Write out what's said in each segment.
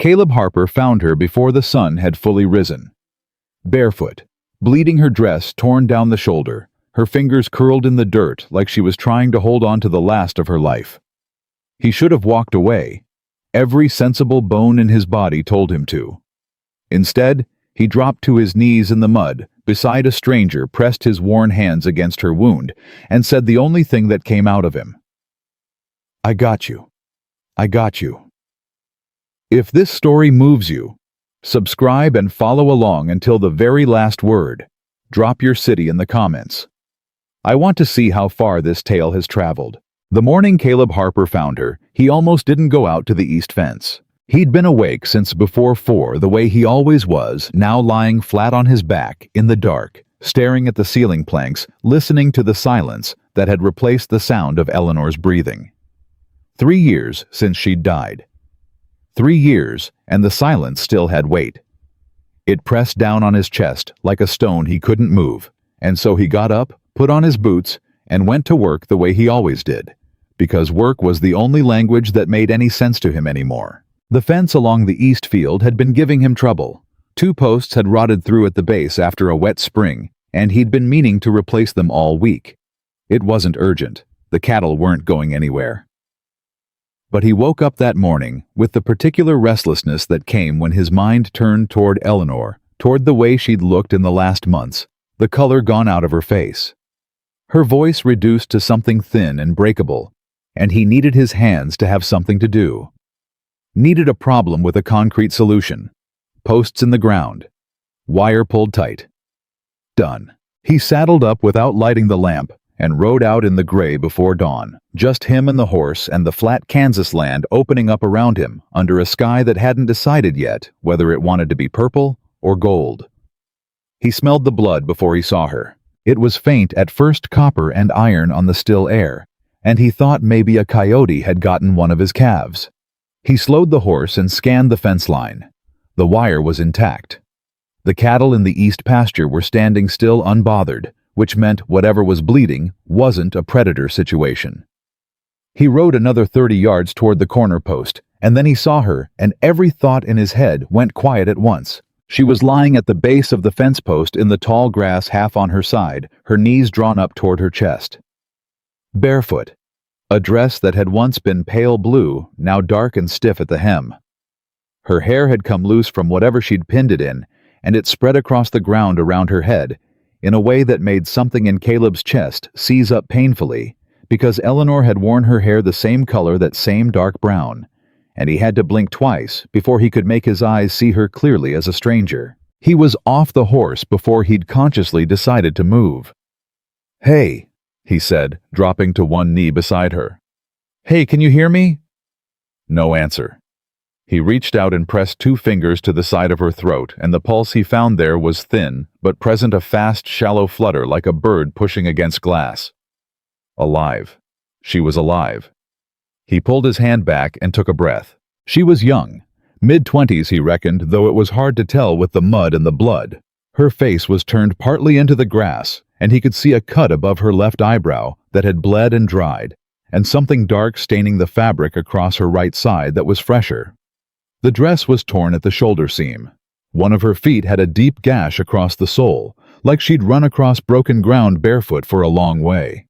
Caleb Harper found her before the sun had fully risen. Barefoot, bleeding, her dress torn down the shoulder, her fingers curled in the dirt like she was trying to hold on to the last of her life. He should have walked away. Every sensible bone in his body told him to. Instead, he dropped to his knees in the mud, beside a stranger, pressed his worn hands against her wound, and said the only thing that came out of him. "I got you. I got you." If this story moves you, subscribe and follow along until the very last word. Drop your city in the comments. I want to see how far this tale has traveled. The morning Caleb Harper found her, he almost didn't go out to the east fence. He'd been awake since before 4, the way he always was, now lying flat on his back, in the dark, staring at the ceiling planks, listening to the silence that had replaced the sound of Eleanor's breathing. 3 years since she'd died. 3 years, and the silence still had weight. It pressed down on his chest like a stone he couldn't move, and so he got up, put on his boots, and went to work the way he always did, because work was the only language that made any sense to him anymore. The fence along the east field had been giving him trouble. 2 posts had rotted through at the base after a wet spring, and he'd been meaning to replace them all week. It wasn't urgent. The cattle weren't going anywhere. But he woke up that morning with the particular restlessness that came when his mind turned toward Eleanor, toward the way she'd looked in the last months, the color gone out of her face. Her voice reduced to something thin and breakable, and he needed his hands to have something to do. Needed a problem with a concrete solution. Posts in the ground. Wire pulled tight. Done. He saddled up without lighting the lamp and rode out in the gray before dawn, just him and the horse and the flat Kansas land opening up around him under a sky that hadn't decided yet whether it wanted to be purple or gold. He smelled the blood before he saw her. It was faint at first, copper and iron on the still air, and he thought maybe a coyote had gotten one of his calves. He slowed the horse and scanned the fence line. The wire was intact. The cattle in the east pasture were standing still, unbothered, which meant whatever was bleeding wasn't a predator situation. He rode another 30 yards toward the corner post, and then he saw her, and every thought in his head went quiet at once. She was lying at the base of the fence post in the tall grass, half on her side, her knees drawn up toward her chest. Barefoot. A dress that had once been pale blue, now dark and stiff at the hem. Her hair had come loose from whatever she'd pinned it in, and it spread across the ground around her head, in a way that made something in Caleb's chest seize up painfully, because Eleanor had worn her hair the same color, that same dark brown, and he had to blink twice before he could make his eyes see her clearly as a stranger. He was off the horse before he'd consciously decided to move. "Hey," he said, dropping to one knee beside her. "Hey, can you hear me?" No answer. He reached out and pressed 2 fingers to the side of her throat, and the pulse he found there was thin, but present, a fast, shallow flutter like a bird pushing against glass. Alive. She was alive. He pulled his hand back and took a breath. She was young. Mid-20s, he reckoned, though it was hard to tell with the mud and the blood. Her face was turned partly into the grass, and he could see a cut above her left eyebrow that had bled and dried, and something dark staining the fabric across her right side that was fresher. The dress was torn at the shoulder seam. One of her feet had a deep gash across the sole, like she'd run across broken ground barefoot for a long way.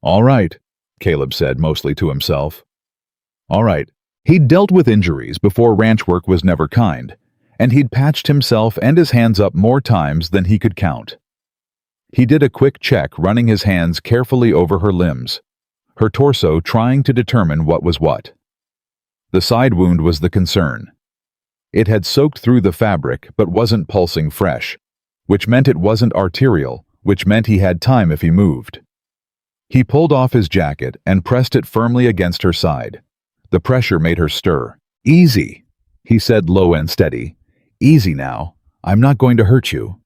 "All right," Caleb said, mostly to himself. All right. He'd dealt with injuries before. Ranch work was never kind, and he'd patched himself and his hands up more times than he could count. He did a quick check, running his hands carefully over her limbs, her torso, trying to determine what was what. The side wound was the concern. It had soaked through the fabric but wasn't pulsing fresh, which meant it wasn't arterial, which meant he had time if he moved. He pulled off his jacket and pressed it firmly against her side. The pressure made her stir. "Easy," he said, low and steady. "Easy now. I'm not going to hurt you."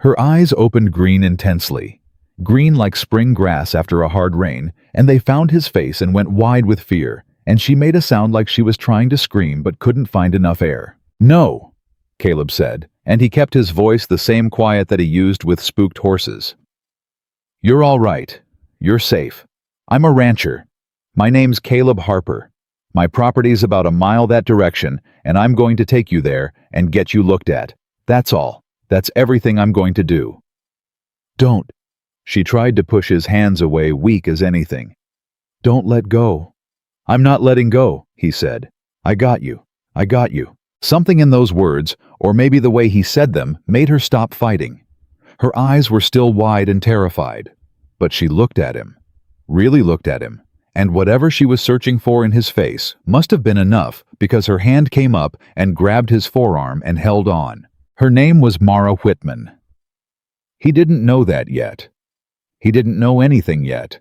Her eyes opened green intensely, green like spring grass after a hard rain, and they found his face and went wide with fear, and she made a sound like she was trying to scream but couldn't find enough air. "No," Caleb said, and he kept his voice the same quiet that he used with spooked horses. "You're all right. You're safe. I'm a rancher. My name's Caleb Harper. My property's about a mile that direction, and I'm going to take you there and get you looked at. That's all. That's everything I'm going to do." "Don't." She tried to push his hands away, weak as anything. "Don't let go." "I'm not letting go," he said. "I got you. I got you." Something in those words, or maybe the way he said them, made her stop fighting. Her eyes were still wide and terrified, but she looked at him, really looked at him, and whatever she was searching for in his face must have been enough, because her hand came up and grabbed his forearm and held on. Her name was Mara Whitman. He didn't know that yet. He didn't know anything yet.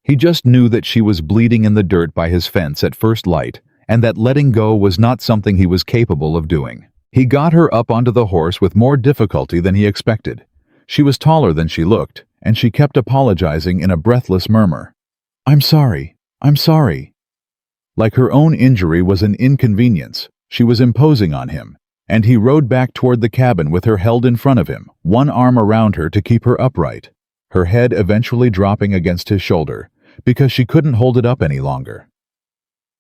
He just knew that she was bleeding in the dirt by his fence at first light, and that letting go was not something he was capable of doing. He got her up onto the horse with more difficulty than he expected. She was taller than she looked, and she kept apologizing in a breathless murmur. "I'm sorry. I'm sorry." Like her own injury was an inconvenience, she was imposing on him, and he rode back toward the cabin with her held in front of him, one arm around her to keep her upright, her head eventually dropping against his shoulder, because she couldn't hold it up any longer.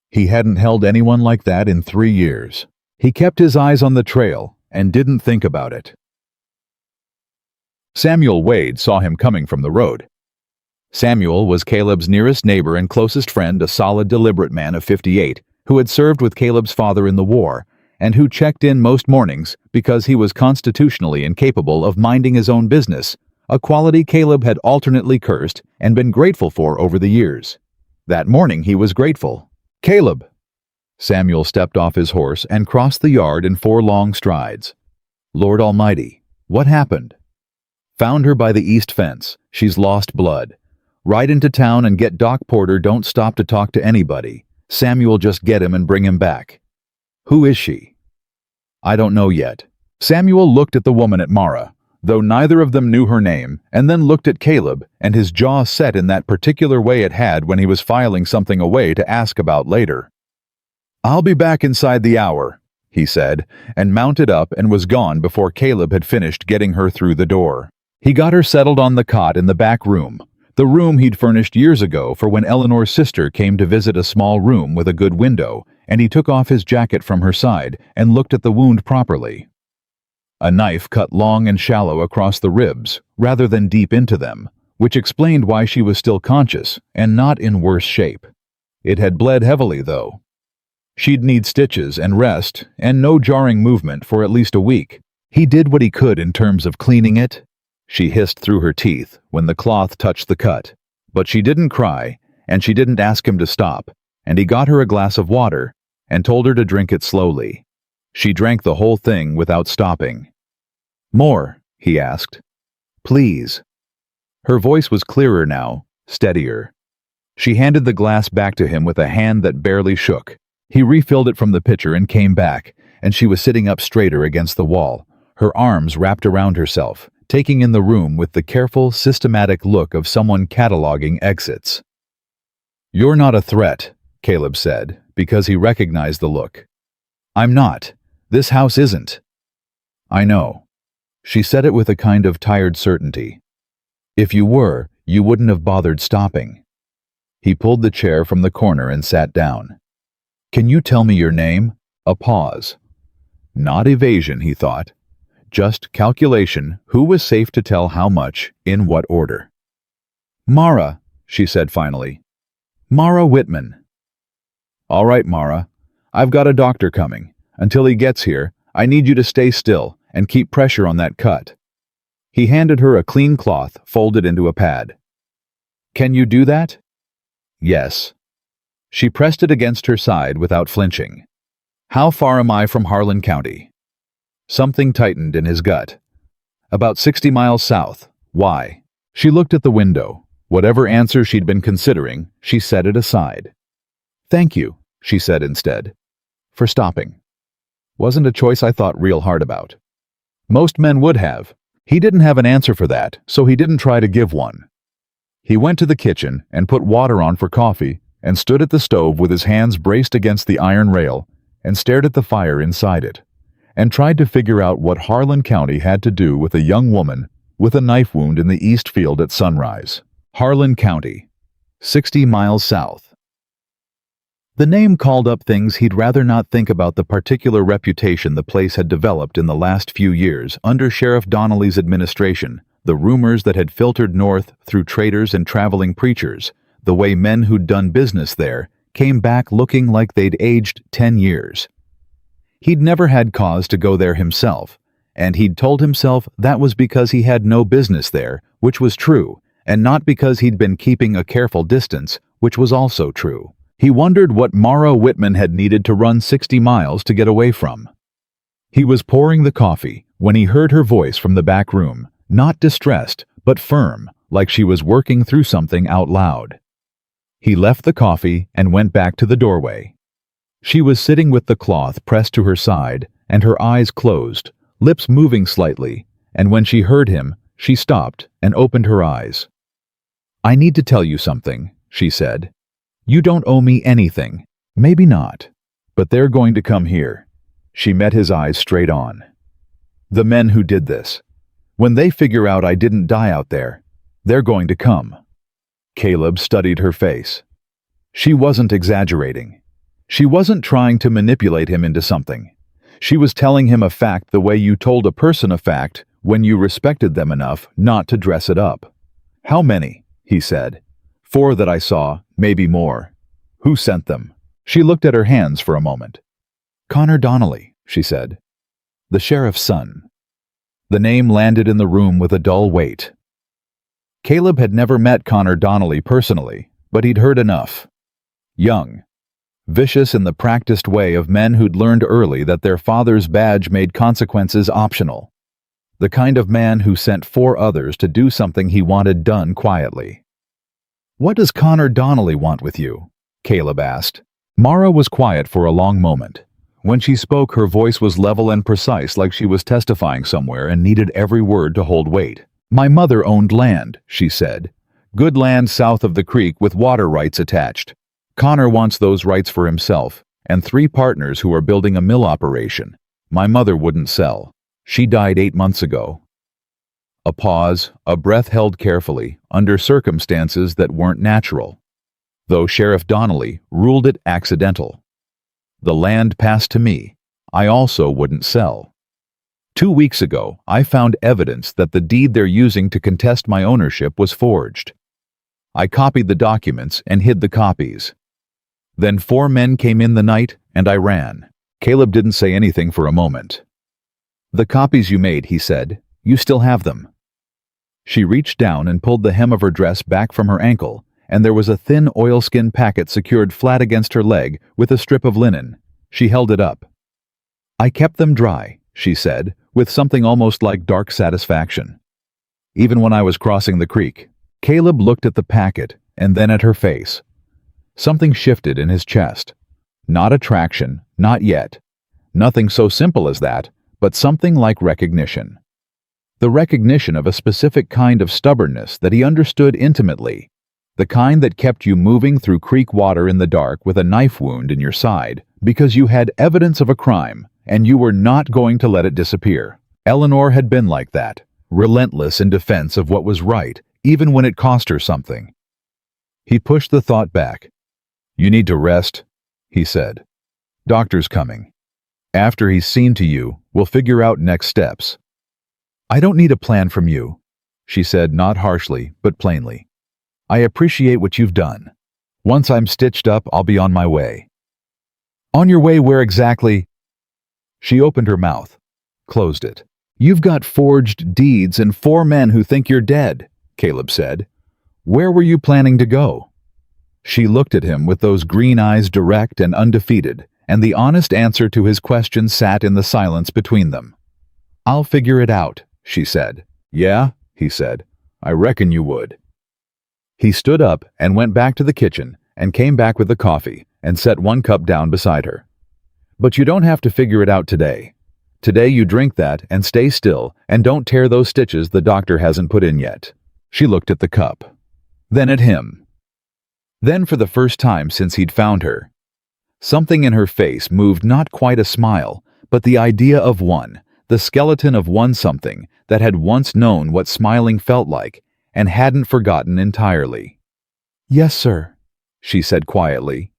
He hadn't held anyone like that in 3 years. He kept his eyes on the trail and didn't think about it. Samuel Wade saw him coming from the road. Samuel was Caleb's nearest neighbor and closest friend, a solid, deliberate man of 58, who had served with Caleb's father in the war, and who checked in most mornings because he was constitutionally incapable of minding his own business, a quality Caleb had alternately cursed and been grateful for over the years. That morning he was grateful. "Caleb!" Samuel stepped off his horse and crossed the yard in 4 long strides. "Lord Almighty, what happened?" "Found her by the east fence. She's lost blood. Ride into town and get Doc Porter. Don't stop to talk to anybody. Samuel, just get him and bring him back." "Who is she?" "I don't know yet." Samuel looked at the woman at Mara, though neither of them knew her name, and then looked at Caleb, and his jaw set in that particular way it had when he was filing something away to ask about later. "I'll be back inside the hour," he said, and mounted up and was gone before Caleb had finished getting her through the door. He got her settled on the cot in the back room, the room he'd furnished years ago for when Eleanor's sister came to visit, a small room with a good window, and he took off his jacket from her side and looked at the wound properly. A knife cut long and shallow across the ribs, rather than deep into them, which explained why she was still conscious and not in worse shape. It had bled heavily, though. She'd need stitches and rest, and no jarring movement for at least a week. He did what he could in terms of cleaning it. She hissed through her teeth when the cloth touched the cut, but she didn't cry, and she didn't ask him to stop, and he got her a glass of water and told her to drink it slowly. She drank the whole thing without stopping. "More?" he asked. "Please." Her voice was clearer now, steadier. She handed the glass back to him with a hand that barely shook. He refilled it from the pitcher and came back, and she was sitting up straighter against the wall, her arms wrapped around herself, taking in the room with the careful, systematic look of someone cataloging exits. "You're not a threat," Caleb said, because he recognized the look. "I'm not. This house isn't." "I know." She said it with a kind of tired certainty. "If you were, you wouldn't have bothered stopping." He pulled the chair from the corner and sat down. "Can you tell me your name?" A pause. Not evasion, he thought. Just calculation, who was safe to tell how much, in what order. "Mara," she said finally. "Mara Whitman." "All right, Mara. I've got a doctor coming. Until he gets here, I need you to stay still and keep pressure on that cut." He handed her a clean cloth folded into a pad. "Can you do that?" "Yes." She pressed it against her side without flinching. "How far am I from Harlan County?" Something tightened in his gut. "About 60 miles south. Why?" She looked at the window. Whatever answer she'd been considering, she set it aside. "Thank you," she said instead, "for stopping. Wasn't a choice I thought real hard about." Most men would have. He didn't have an answer for that, so he didn't try to give one. He went to the kitchen and put water on for coffee and stood at the stove with his hands braced against the iron rail and stared at the fire inside it, and tried to figure out what Harlan County had to do with a young woman with a knife wound in the east field at sunrise. Harlan County, 60 miles south. The name called up things he'd rather not think about: the particular reputation the place had developed in the last few years under Sheriff Donnelly's administration, the rumors that had filtered north through traders and traveling preachers, the way men who'd done business there came back looking like they'd aged 10 years. He'd never had cause to go there himself, and he'd told himself that was because he had no business there, which was true, and not because he'd been keeping a careful distance, which was also true. He wondered what Mara Whitman had needed to run 60 miles to get away from. He was pouring the coffee when he heard her voice from the back room, not distressed, but firm, like she was working through something out loud. He left the coffee and went back to the doorway. She was sitting with the cloth pressed to her side and her eyes closed, lips moving slightly, and when she heard him, she stopped and opened her eyes. "I need to tell you something," she said. "You don't owe me anything. Maybe not. But they're going to come here." She met his eyes straight on. "The men who did this. When they figure out I didn't die out there, they're going to come." Caleb studied her face. She wasn't exaggerating. She wasn't trying to manipulate him into something. She was telling him a fact the way you told a person a fact when you respected them enough not to dress it up. "How many?" he said. "4 that I saw, maybe more." "Who sent them?" She looked at her hands for a moment. "Connor Donnelly," she said. "The sheriff's son." The name landed in the room with a dull weight. Caleb had never met Connor Donnelly personally, but he'd heard enough. Young, vicious in the practiced way of men who'd learned early that their father's badge made consequences optional. The kind of man who sent 4 others to do something he wanted done quietly. "What does Connor Donnelly want with you?" Caleb asked. Mara was quiet for a long moment. When she spoke, her voice was level and precise, like she was testifying somewhere and needed every word to hold weight. "My mother owned land," she said. "Good land south of the creek with water rights attached. Connor wants those rights for himself, and 3 partners who are building a mill operation. My mother wouldn't sell. She died 8 months ago." A pause, a breath held carefully, under circumstances that weren't natural. Though Sheriff Donnelly ruled it accidental. "The land passed to me. I also wouldn't sell. 2 weeks ago, I found evidence that the deed they're using to contest my ownership was forged. I copied the documents and hid the copies. Then 4 men came in the night, and I ran." Caleb didn't say anything for a moment. "The copies you made," he said, "you still have them." She reached down and pulled the hem of her dress back from her ankle, and there was a thin oilskin packet secured flat against her leg with a strip of linen. She held it up. "I kept them dry," she said, with something almost like dark satisfaction. "Even when I was crossing the creek." Caleb looked at the packet and then at her face. Something shifted in his chest. Not attraction, not yet. Nothing so simple as that, but something like recognition. The recognition of a specific kind of stubbornness that he understood intimately, the kind that kept you moving through creek water in the dark with a knife wound in your side because you had evidence of a crime and you were not going to let it disappear. Eleanor had been like that, relentless in defense of what was right, even when it cost her something. He pushed the thought back. "You need to rest," he said. "Doctor's coming. After he's seen to you, we'll figure out next steps." "I don't need a plan from you," she said, not harshly, but plainly. "I appreciate what you've done. Once I'm stitched up, I'll be on my way." "On your way where exactly?" She opened her mouth, closed it. "You've got forged deeds and 4 men who think you're dead," Caleb said. "Where were you planning to go?" She looked at him with those green eyes, direct and undefeated, and the honest answer to his question sat in the silence between them. "I'll figure it out," she said. "Yeah?" he said. "I reckon you would." He stood up and went back to the kitchen and came back with the coffee and set 1 cup down beside her. "But you don't have to figure it out today. Today you drink that and stay still and don't tear those stitches the doctor hasn't put in yet." She looked at the cup, then at him. Then for the first time since he'd found her, something in her face moved, not quite a smile, but the idea of one, the skeleton of one something that had once known what smiling felt like and hadn't forgotten entirely. "Yes, sir," she said quietly.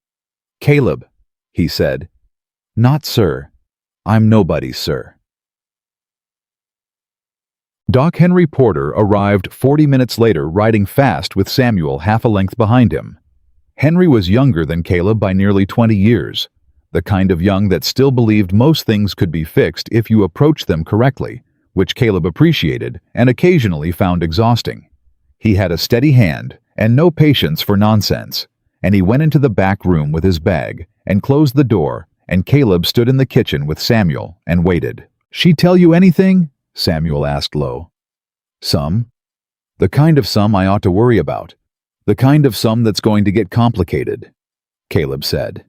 "Caleb," he said. "Not sir. I'm nobody, sir." Doc Henry Porter arrived 40 minutes later, riding fast with Samuel half a length behind him. Henry was younger than Caleb by nearly 20 years, the kind of young that still believed most things could be fixed if you approached them correctly, which Caleb appreciated and occasionally found exhausting. He had a steady hand and no patience for nonsense, and he went into the back room with his bag and closed the door, and Caleb stood in the kitchen with Samuel and waited. "She tell you anything?" Samuel asked low. "Some. The kind of some I ought to worry about. The kind of some that's going to get complicated," Caleb said.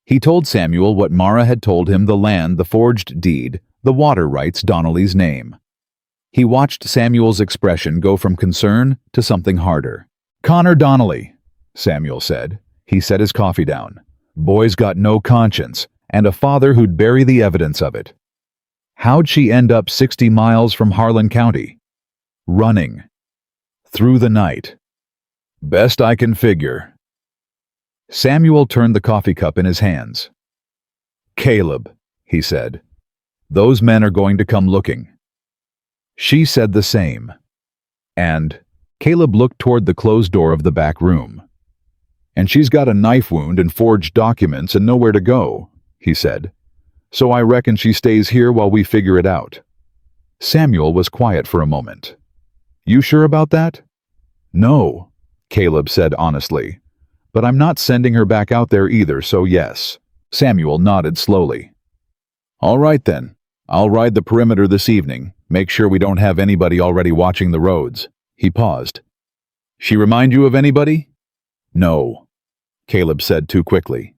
He told Samuel what Mara had told him: the land, the forged deed, the water rights, Donnelly's name. He watched Samuel's expression go from concern to something harder. "Connor Donnelly," Samuel said. He set his coffee down. "Boy's got no conscience, and a father who'd bury the evidence of it. How'd she end up 60 miles from Harlan County? Running. Through the night. Best I can figure." Samuel turned the coffee cup in his hands. "Caleb," he said, "those men are going to come looking." She said the same. And Caleb looked toward the closed door of the back room. "And she's got a knife wound and forged documents and nowhere to go," he said. "So I reckon she stays here while we figure it out." Samuel was quiet for a moment. "You sure about that?" "No," Caleb said honestly. "But I'm not sending her back out there either, so yes." Samuel nodded slowly. "All right then. I'll ride the perimeter this evening. Make sure we don't have anybody already watching the roads." He paused. "She remind you of anybody?" "No," Caleb said too quickly.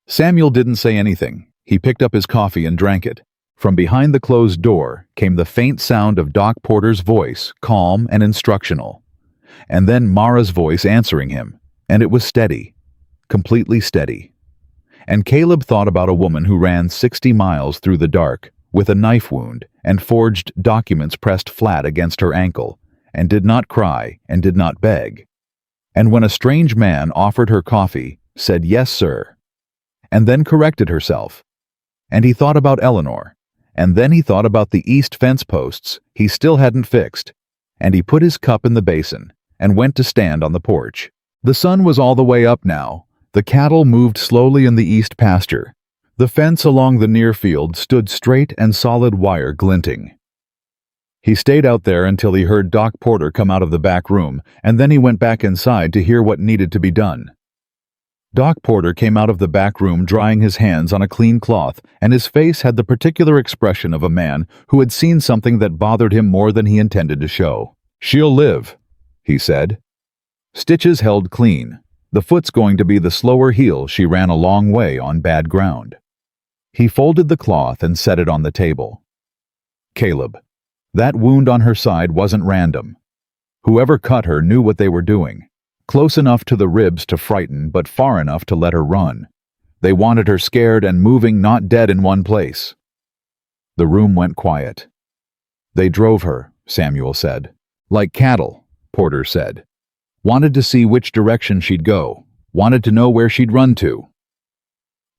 Samuel didn't say anything. He picked up his coffee and drank it. From behind the closed door came the faint sound of Doc Porter's voice, calm and instructional. And then Mara's voice answering him, and it was steady, completely steady. And Caleb thought about a woman who ran 60 miles through the dark, with a knife wound and forged documents pressed flat against her ankle, and did not cry and did not beg. And when a strange man offered her coffee, said "Yes, sir," and then corrected herself. And he thought about Eleanor, and then he thought about the east fence posts he still hadn't fixed, and he put his cup in the basin and went to stand on the porch. The sun was all the way up now. The cattle moved slowly in the east pasture. The fence along the near field stood straight and solid wire glinting. He stayed out there until he heard Doc Porter come out of the back room, and then he went back inside to hear what needed to be done. Doc Porter came out of the back room drying his hands on a clean cloth, and his face had the particular expression of a man who had seen something that bothered him more than he intended to show. "She'll live," he said. "Stitches held clean. The foot's going to be the slower heel. She ran a long way on bad ground." He folded the cloth and set it on the table. "Caleb, that wound on her side wasn't random. Whoever cut her knew what they were doing. Close enough to the ribs to frighten, but far enough to let her run. They wanted her scared and moving, not dead in one place." The room went quiet. "They drove her," Samuel said. "Like cattle," Porter said. "Wanted to see which direction she'd go. Wanted to know where she'd run to."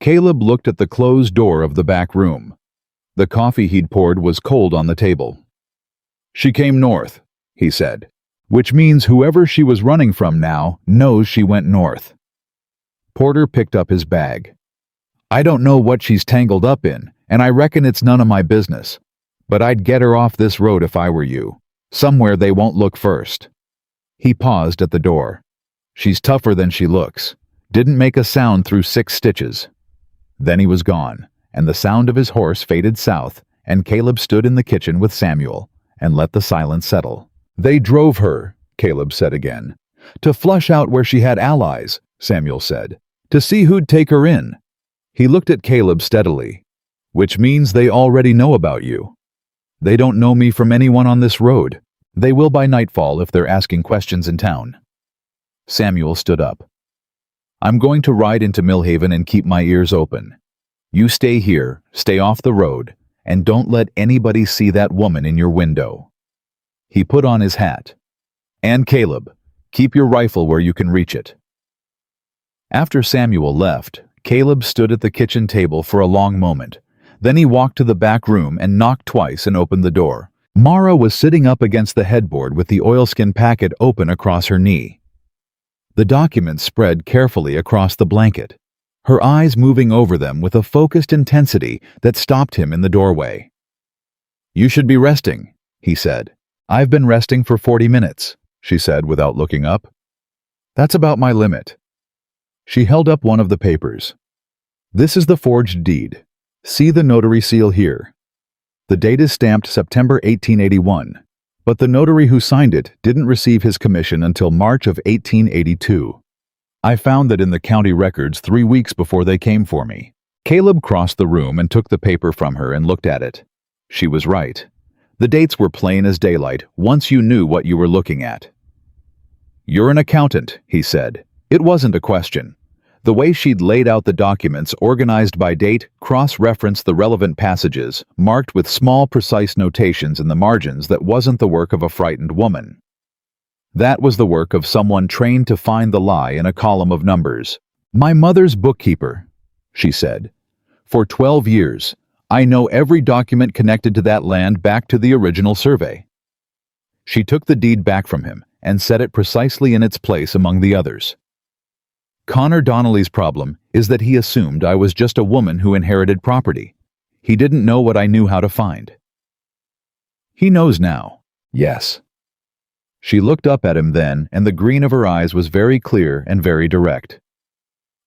Caleb looked at the closed door of the back room. The coffee he'd poured was cold on the table. "She came north," he said. "Which means whoever she was running from now knows she went north." Porter picked up his bag. "I don't know what she's tangled up in, and I reckon it's none of my business. But I'd get her off this road if I were you. Somewhere they won't look first." He paused at the door. "She's tougher than she looks. Didn't make a sound through 6 stitches. Then he was gone, and the sound of his horse faded south, and Caleb stood in the kitchen with Samuel and let the silence settle. "They drove her," Caleb said again. "To flush out where she had allies," Samuel said. "To see who'd take her in." He looked at Caleb steadily. "Which means they already know about you. They don't know me from anyone on this road. They will by nightfall if they're asking questions in town." Samuel stood up. "I'm going to ride into Millhaven and keep my ears open. You stay here, stay off the road, and don't let anybody see that woman in your window." He put on his hat. "And Caleb, keep your rifle where you can reach it." After Samuel left, Caleb stood at the kitchen table for a long moment. Then he walked to the back room and knocked twice and opened the door. Mara was sitting up against the headboard with the oilskin packet open across her knee. The documents spread carefully across the blanket, her eyes moving over them with a focused intensity that stopped him in the doorway. "You should be resting," he said. "I've been resting for 40 minutes, she said without looking up. "That's about my limit." She held up one of the papers. "This is the forged deed. See the notary seal here. The date is stamped September 1881, but the notary who signed it didn't receive his commission until March of 1882. I found that in the county records 3 weeks before they came for me." Caleb crossed the room and took the paper from her and looked at it. She was right. The dates were plain as daylight once you knew what you were looking at. "You're an accountant," he said. It wasn't a question. The way she'd laid out the documents, organized by date, cross-referenced the relevant passages, marked with small, precise notations in the margins, that wasn't the work of a frightened woman. That was the work of someone trained to find the lie in a column of numbers. "My mother's bookkeeper," she said. "For 12 years, I know every document connected to that land back to the original survey." She took the deed back from him and set it precisely in its place among the others. "Connor Donnelly's problem is that he assumed I was just a woman who inherited property. He didn't know what I knew how to find. He knows now." "Yes." She looked up at him then, and the green of her eyes was very clear and very direct.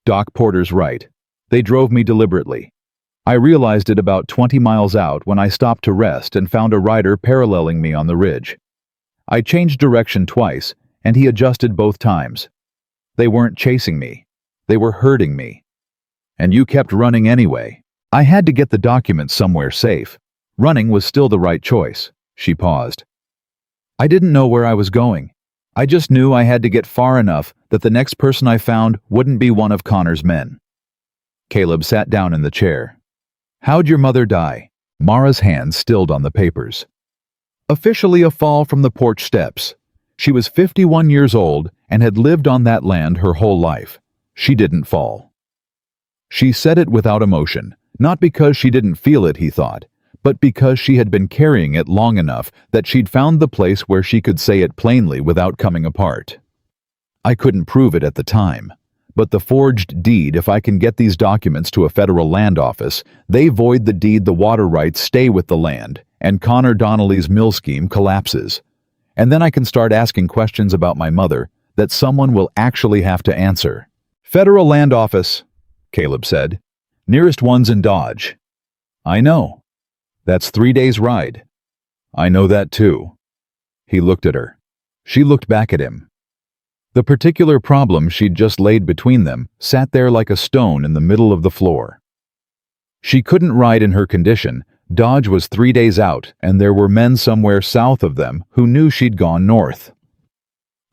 "Doc Porter's right. They drove me deliberately. I realized it about 20 miles out when I stopped to rest and found a rider paralleling me on the ridge. I changed direction twice, and he adjusted both times. They weren't chasing me. They were hurting me. And you kept running anyway. I had to get the documents somewhere safe. Running was still the right choice." She paused. "I didn't know where I was going. I just knew I had to get far enough that the next person I found wouldn't be one of Connor's men." Caleb sat down in the chair. "How'd your mother die?" Mara's hand stilled on the papers. "Officially a fall from the porch steps. She was 51 years old and had lived on that land her whole life. She didn't fall." She said it without emotion, not because she didn't feel it, he thought, but because she had been carrying it long enough that she'd found the place where she could say it plainly without coming apart. "I couldn't prove it at the time, but the forged deed, if I can get these documents to a federal land office, they void the deed, the water rights stay with the land, and Connor Donnelly's mill scheme collapses. And then I can start asking questions about my mother that someone will actually have to answer." "Federal land office," Caleb said. "Nearest one's in Dodge." "I know. That's 3 days' ride." "I know that too." He looked at her. She looked back at him. The particular problem she'd just laid between them sat there like a stone in the middle of the floor. She couldn't ride in her condition. Dodge was 3 days out, and there were men somewhere south of them who knew she'd gone north.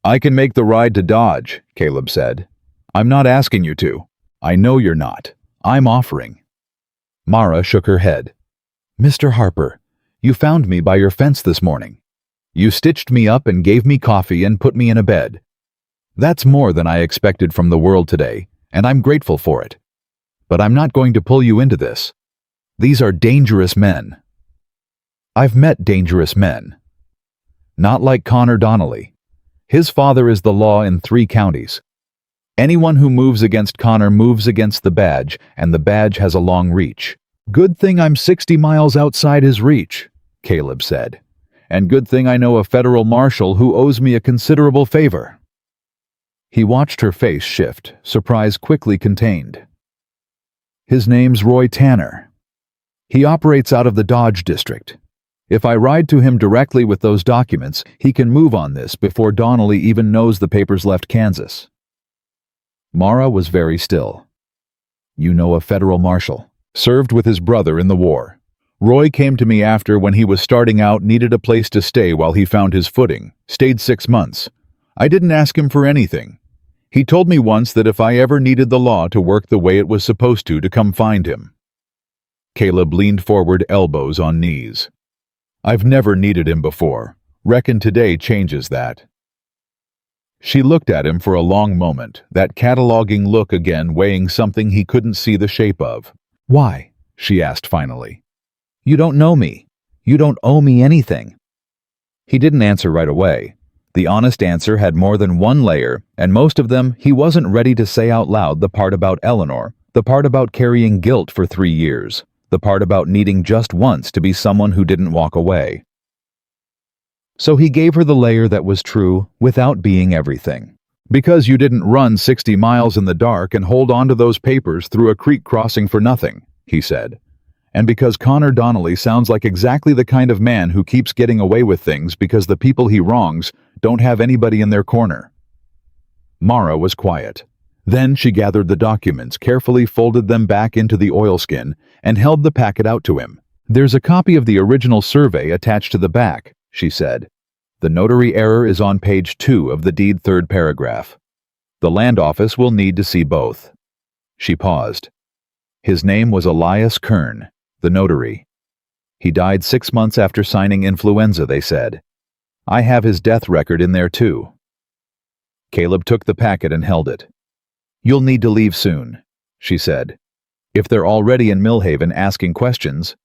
"I can make the ride to Dodge," Caleb said. "I'm not asking you to. I know you're not. I'm offering." Mara shook her head. "Mr. Harper, you found me by your fence this morning. You stitched me up and gave me coffee and put me in a bed. That's more than I expected from the world today, and I'm grateful for it. But I'm not going to pull you into this. These are dangerous men. I've met dangerous men. Not like Connor Donnelly. His father is the law in 3 counties. Anyone who moves against Connor moves against the badge, and the badge has a long reach. Good thing I'm 60 miles outside his reach," Caleb said. "And good thing I know a federal marshal who owes me a considerable favor." He watched her face shift, surprise quickly contained. "His name's Roy Tanner. He operates out of the Dodge district. If I ride to him directly with those documents, he can move on this before Donnelly even knows the papers left Kansas." Mara was very still. "You know a federal marshal. Served with his brother in the war. Roy came to me after, when he was starting out, needed a place to stay while he found his footing. Stayed 6 months. I didn't ask him for anything. He told me once that if I ever needed the law to work the way it was supposed to come find him." Caleb leaned forward, elbows on knees. "I've never needed him before. Reckon today changes that." She looked at him for a long moment, that cataloging look again weighing something he couldn't see the shape of. "Why?" she asked finally. "You don't know me. You don't owe me anything." He didn't answer right away. The honest answer had more than one layer, and most of them he wasn't ready to say out loud. The part about Eleanor, the part about carrying guilt for 3 years, the part about needing just once to be someone who didn't walk away. So he gave her the layer that was true without being everything. "Because you didn't run 60 miles in the dark and hold on to those papers through a creek crossing for nothing," he said. "And because Connor Donnelly sounds like exactly the kind of man who keeps getting away with things because the people he wrongs don't have anybody in their corner." Mara was quiet. Then she gathered the documents, carefully folded them back into the oilskin, and held the packet out to him. "There's a copy of the original survey attached to the back," she said. "The notary error is on page 2 of the deed, third paragraph. The land office will need to see both." She paused. His name was Elias Kern, the notary. He died 6 months after signing influenza, they said. I have his death record in there too. Caleb took the packet and held it. "You'll need to leave soon," she said. "If they're already in Millhaven asking questions,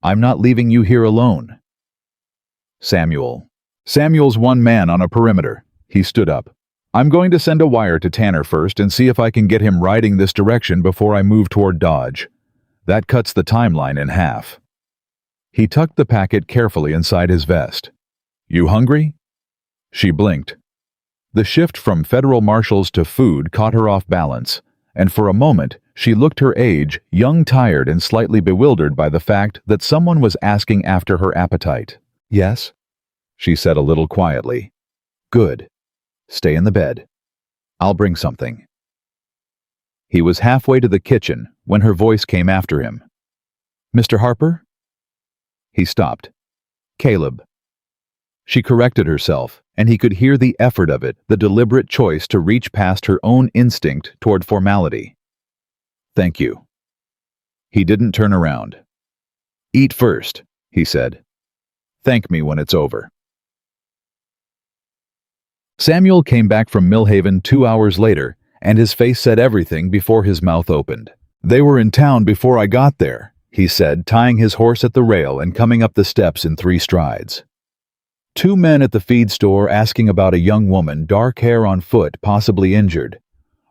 I'm not leaving you here alone." Samuel's one man on a perimeter. He stood up. "I'm going to send a wire to Tanner first and see if I can get him riding this direction before I move toward Dodge. That cuts the timeline in half." He tucked the packet carefully inside his vest. "You hungry?" She blinked. The shift from federal marshals to food caught her off balance, and for a moment she looked her age, young, tired, and slightly bewildered by the fact that someone was asking after her appetite. "Yes," she said a little quietly. "Good. Stay in the bed. I'll bring something." He was halfway to the kitchen when her voice came after him. "Mr. Harper?" He stopped. "Caleb." She corrected herself, and he could hear the effort of it, the deliberate choice to reach past her own instinct toward formality. "Thank you." He didn't turn around. "Eat first," he said. "Thank me when it's over." Samuel came back from Millhaven 2 hours later, and his face said everything before his mouth opened. "They were in town before I got there," he said, tying his horse at the rail and coming up the steps in 3 strides. "2 men at the feed store asking about a young woman, dark hair, on foot, possibly injured.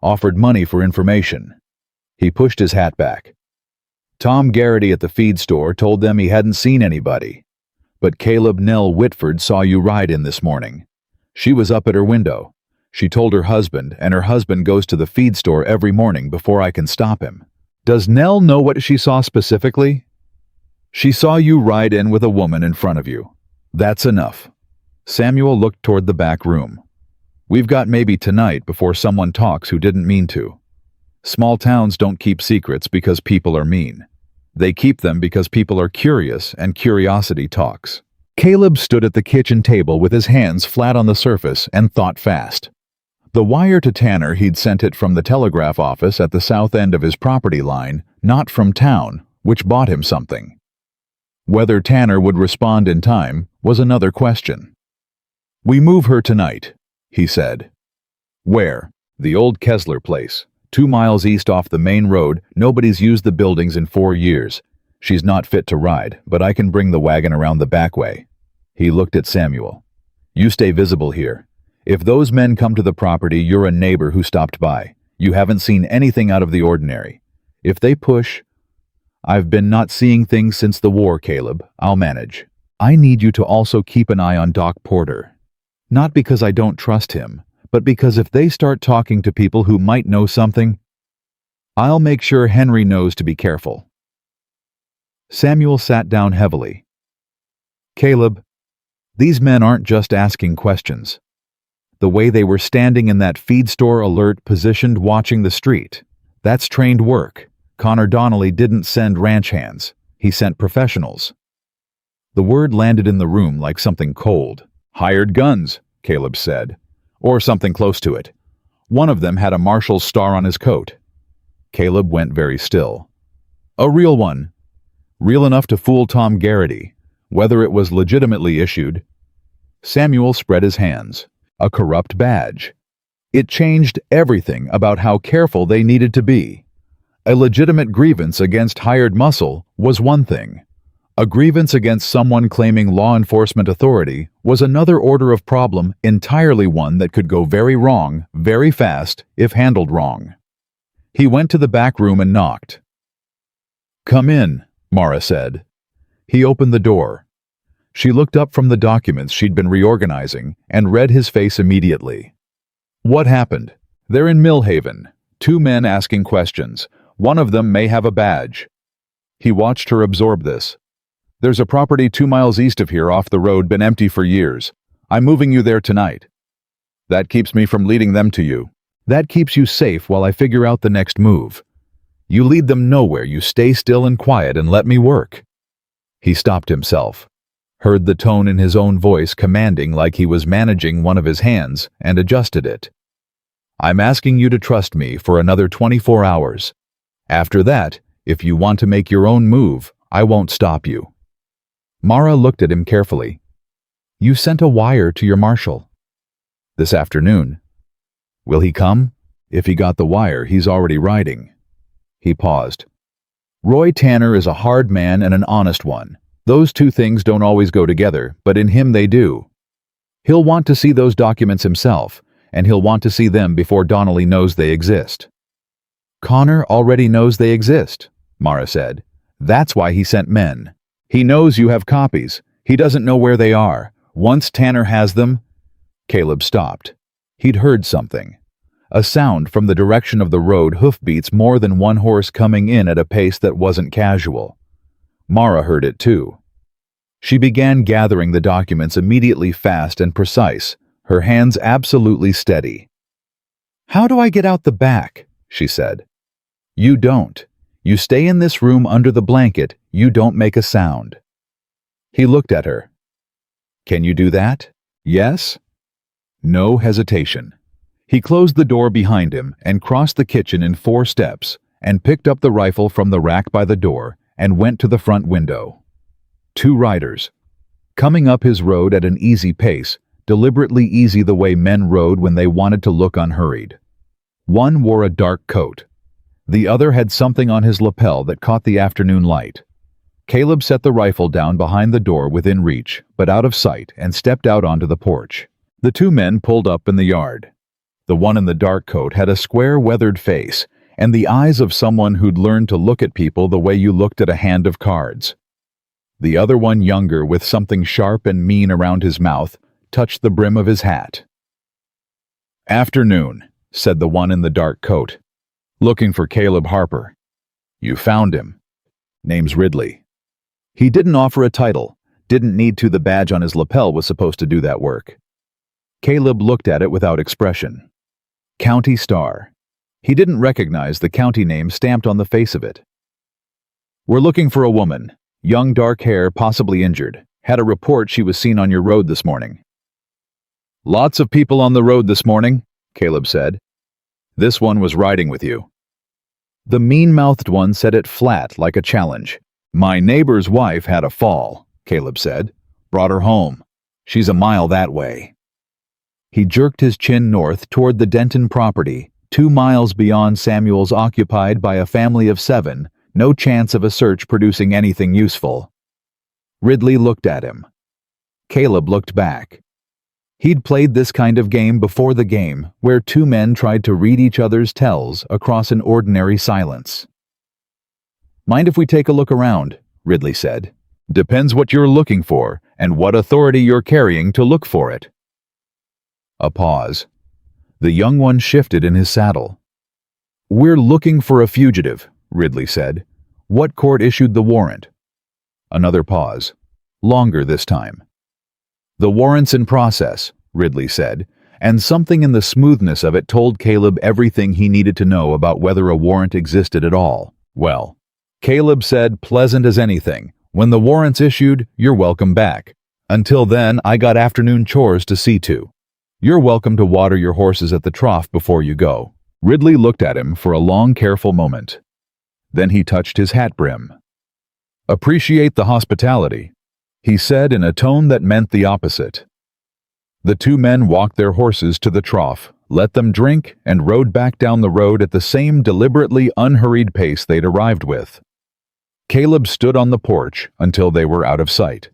Offered money for information." He pushed his hat back. "Tom Garrity at the feed store told them he hadn't seen anybody. But Caleb Nell Whitford saw you ride in this morning. She was up at her window. She told her husband, and her husband goes to the feed store every morning before I can stop him." "Does Nell know what she saw specifically?" "She saw you ride in with a woman in front of you. That's enough." Samuel looked toward the back room. "We've got maybe tonight before someone talks who didn't mean to. Small towns don't keep secrets because people are mean. They keep them because people are curious, and curiosity talks." Caleb stood at the kitchen table with his hands flat on the surface and thought fast. The wire to Tanner, he'd sent it from the telegraph office at the south end of his property line, not from town, which bought him something. Whether Tanner would respond in time was another question. "We move her tonight," he said. "Where?" "The old Kessler place. 2 miles east off the main road. Nobody's used the buildings in 4 years. She's not fit to ride, but I can bring the wagon around the back way." He looked at Samuel. "You stay visible here. If those men come to the property, you're a neighbor who stopped by. You haven't seen anything out of the ordinary. If they push..." "I've been not seeing things since the war, Caleb. I'll manage. I need you to also keep an eye on Doc Porter. Not because I don't trust him, but because if they start talking to people who might know something, I'll make sure Henry knows to be careful." Samuel sat down heavily. "Caleb, these men aren't just asking questions. The way they were standing in that feed store, alert, positioned, watching the street, that's trained work. Connor Donnelly didn't send ranch hands. He sent professionals." The word landed in the room like something cold. "Hired guns," Caleb said. "Or something close to it. One of them had a marshal's star on his coat." Caleb went very still. "A real one. Real enough to fool Tom Garrity. Whether it was legitimately issued..." Samuel spread his hands. "A corrupt badge. It changed everything about how careful they needed to be. A legitimate grievance against hired muscle was one thing. A grievance against someone claiming law enforcement authority was another order of problem, entirely one that could go very wrong, very fast, if handled wrong. He went to the back room and knocked. "Come in," Mara said. He opened the door. She looked up from the documents she'd been reorganizing and read his face immediately. "What happened?" "They're in Millhaven. 2 men asking questions. One of them may have a badge." He watched her absorb this. "There's a property 2 miles east of here off the road, been empty for years. I'm moving you there tonight. That keeps me from leading them to you. That keeps you safe while I figure out the next move. You lead them nowhere, you stay still and quiet and let me work." He stopped himself, heard the tone in his own voice commanding like he was managing one of his hands, and adjusted it. "I'm asking you to trust me for another 24 hours. After that, if you want to make your own move, I won't stop you." Mara looked at him carefully. "You sent a wire to your marshal." "This afternoon." "Will he come?" "If he got the wire, he's already riding." He paused. "Roy Tanner is a hard man and an honest one. Those 2 things don't always go together, but in him they do. He'll want to see those documents himself, and he'll want to see them before Donnelly knows they exist." "Connor already knows they exist," Mara said. "That's why he sent men. He knows you have copies. He doesn't know where they are. Once Tanner has them—" Caleb stopped. He'd heard something. A sound from the direction of the road, hoofbeats, more than one horse coming in at a pace that wasn't casual. Mara heard it too. She began gathering the documents immediately, fast and precise, her hands absolutely steady. "How do I get out the back?" she said. "You don't. You stay in this room under the blanket. You don't make a sound." He looked at her. "Can you do that? Yes?" No hesitation. He closed the door behind him and crossed the kitchen in 4 steps and picked up the rifle from the rack by the door and went to the front window. 2 riders. Coming up his road at an easy pace, deliberately easy the way men rode when they wanted to look unhurried. One wore a dark coat. The other had something on his lapel that caught the afternoon light. Caleb set the rifle down behind the door within reach, but out of sight, and stepped out onto the porch. The 2 men pulled up in the yard. The one in the dark coat had a square, weathered face, and the eyes of someone who'd learned to look at people the way you looked at a hand of cards. The other one, younger, with something sharp and mean around his mouth, touched the brim of his hat. "Afternoon," said the one in the dark coat. "Looking for Caleb Harper." "You found him. Name's Ridley." He didn't offer a title, didn't need to. The badge on his lapel was supposed to do that work. Caleb looked at it without expression. County Star. He didn't recognize the county name stamped on the face of it. "We're looking for a woman. Young, dark hair, possibly injured. Had a report she was seen on your road this morning." "Lots of people on the road this morning," Caleb said. "This one was riding with you." The mean-mouthed one said it flat, like a challenge. "My neighbor's wife had a fall," Caleb said. "Brought her home. She's a mile that way." He jerked his chin north toward the Denton property, 2 miles beyond Samuel's, occupied by a family of 7, no chance of a search producing anything useful. Ridley looked at him. Caleb looked back. He'd played this kind of game before, the game where 2 men tried to read each other's tells across an ordinary silence. "Mind if we take a look around?" Ridley said. "Depends what you're looking for and what authority you're carrying to look for it." A pause. The young one shifted in his saddle. "We're looking for a fugitive," Ridley said. "What court issued the warrant?" Another pause. Longer this time. "The warrant's in process," Ridley said, and something in the smoothness of it told Caleb everything he needed to know about whether a warrant existed at all. "Well," Caleb said, pleasant as anything, "when the warrant's issued, you're welcome back. Until then, I got afternoon chores to see to. You're welcome to water your horses at the trough before you go." Ridley looked at him for a long, careful moment. Then he touched his hat brim. "Appreciate the hospitality," he said in a tone that meant the opposite. The 2 men walked their horses to the trough, let them drink, and rode back down the road at the same deliberately unhurried pace they'd arrived with. Caleb stood on the porch until they were out of sight.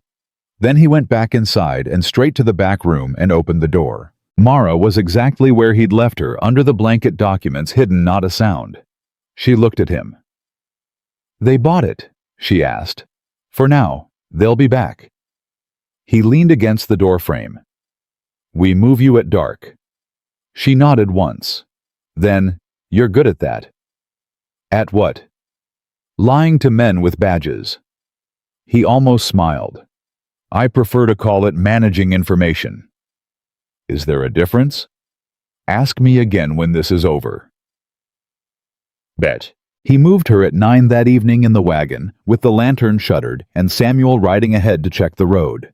Then he went back inside and straight to the back room and opened the door. Mara was exactly where he'd left her, under the blanket documents, hidden not a sound. She looked at him. "They bought it?" she asked. "For now. They'll be back." He leaned against the doorframe. "We move you at dark." She nodded once. Then, "You're good at that." "At what?" "Lying to men with badges." He almost smiled. "I prefer to call it managing information." "Is there a difference?" "Ask me again when this is over." Bet. He moved her at 9 that evening in the wagon, with the lantern shuttered and Samuel riding ahead to check the road.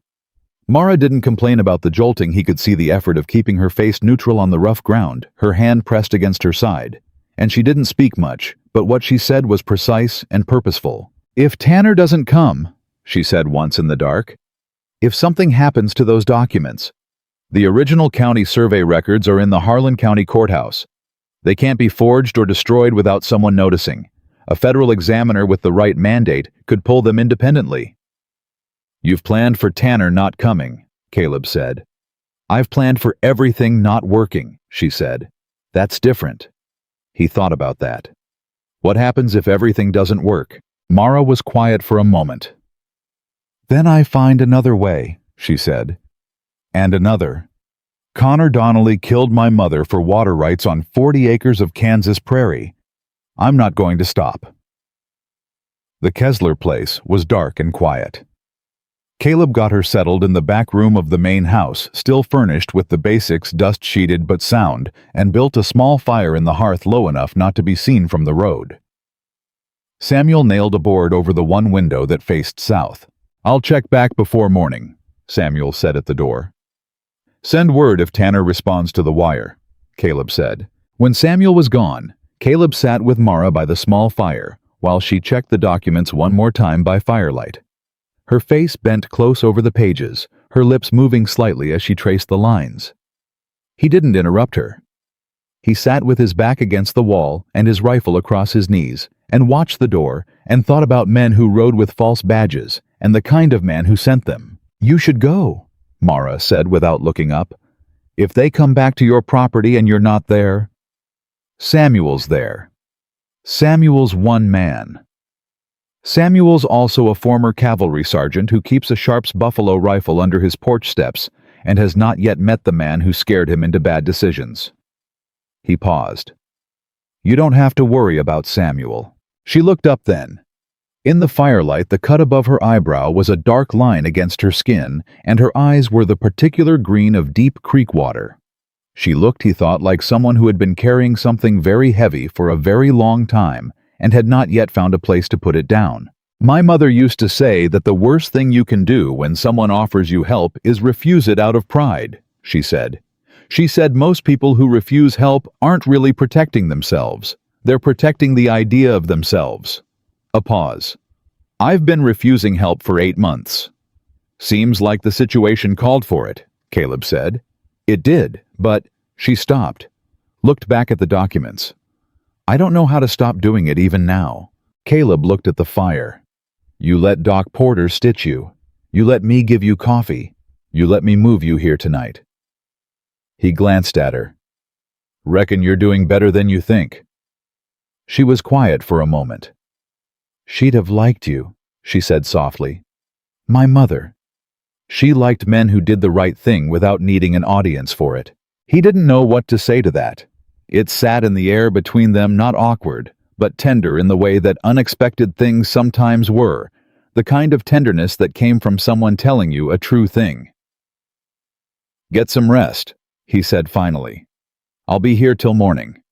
Mara didn't complain about the jolting. He could see the effort of keeping her face neutral on the rough ground, her hand pressed against her side. And she didn't speak much, but what she said was precise and purposeful. "If Tanner doesn't come," she said once in the dark, "if something happens to those documents, the original county survey records are in the Harlan County Courthouse. They can't be forged or destroyed without someone noticing. A federal examiner with the right mandate could pull them independently." "You've planned for Tanner not coming," Caleb said. "I've planned for everything not working," she said. "That's different." He thought about that. What happens if everything doesn't work? Mara was quiet for a moment. "Then I find another way," she said. "And another. Connor Donnelly killed my mother for water rights on 40 acres of Kansas prairie. I'm not going to stop." The Kessler place was dark and quiet. Caleb got her settled in the back room of the main house, still furnished with the basics, dust-sheeted but sound, and built a small fire in the hearth low enough not to be seen from the road. Samuel nailed a board over the one window that faced south. "I'll check back before morning," Samuel said at the door. "Send word if Tanner responds to the wire," Caleb said. When Samuel was gone, Caleb sat with Mara by the small fire while she checked the documents one more time by firelight. Her face bent close over the pages, her lips moving slightly as she traced the lines. He didn't interrupt her. He sat with his back against the wall and his rifle across his knees, and watched the door and thought about men who rode with false badges and the kind of man who sent them. "You should go," Mara said without looking up. "If they come back to your property and you're not there." "Samuel's there." "Samuel's one man." Samuel's also a former cavalry sergeant who keeps a Sharps buffalo rifle under his porch steps and has not yet met the man who scared him into bad decisions. He paused. "You don't have to worry about Samuel." She looked up then. In the firelight, the cut above her eyebrow was a dark line against her skin, and her eyes were the particular green of deep creek water. She looked, he thought, like someone who had been carrying something very heavy for a very long time and had not yet found a place to put it down. "My mother used to say that the worst thing you can do when someone offers you help is refuse it out of pride," she said. She said most people who refuse help aren't really protecting themselves. They're protecting the idea of themselves. A pause. "I've been refusing help for 8 months. Seems like the situation called for it," Caleb said. "It did, but..." She stopped, looked back at the documents. "I don't know how to stop doing it even now." Caleb looked at the fire. "You let Doc Porter stitch you. You let me give you coffee. You let me move you here tonight." He glanced at her. "Reckon you're doing better than you think." She was quiet for a moment. "She'd have liked you," she said softly. "My mother. She liked men who did the right thing without needing an audience for it." He didn't know what to say to that. It sat in the air between them, not awkward, but tender in the way that unexpected things sometimes were, the kind of tenderness that came from someone telling you a true thing. "Get some rest," he said finally. "I'll be here till morning."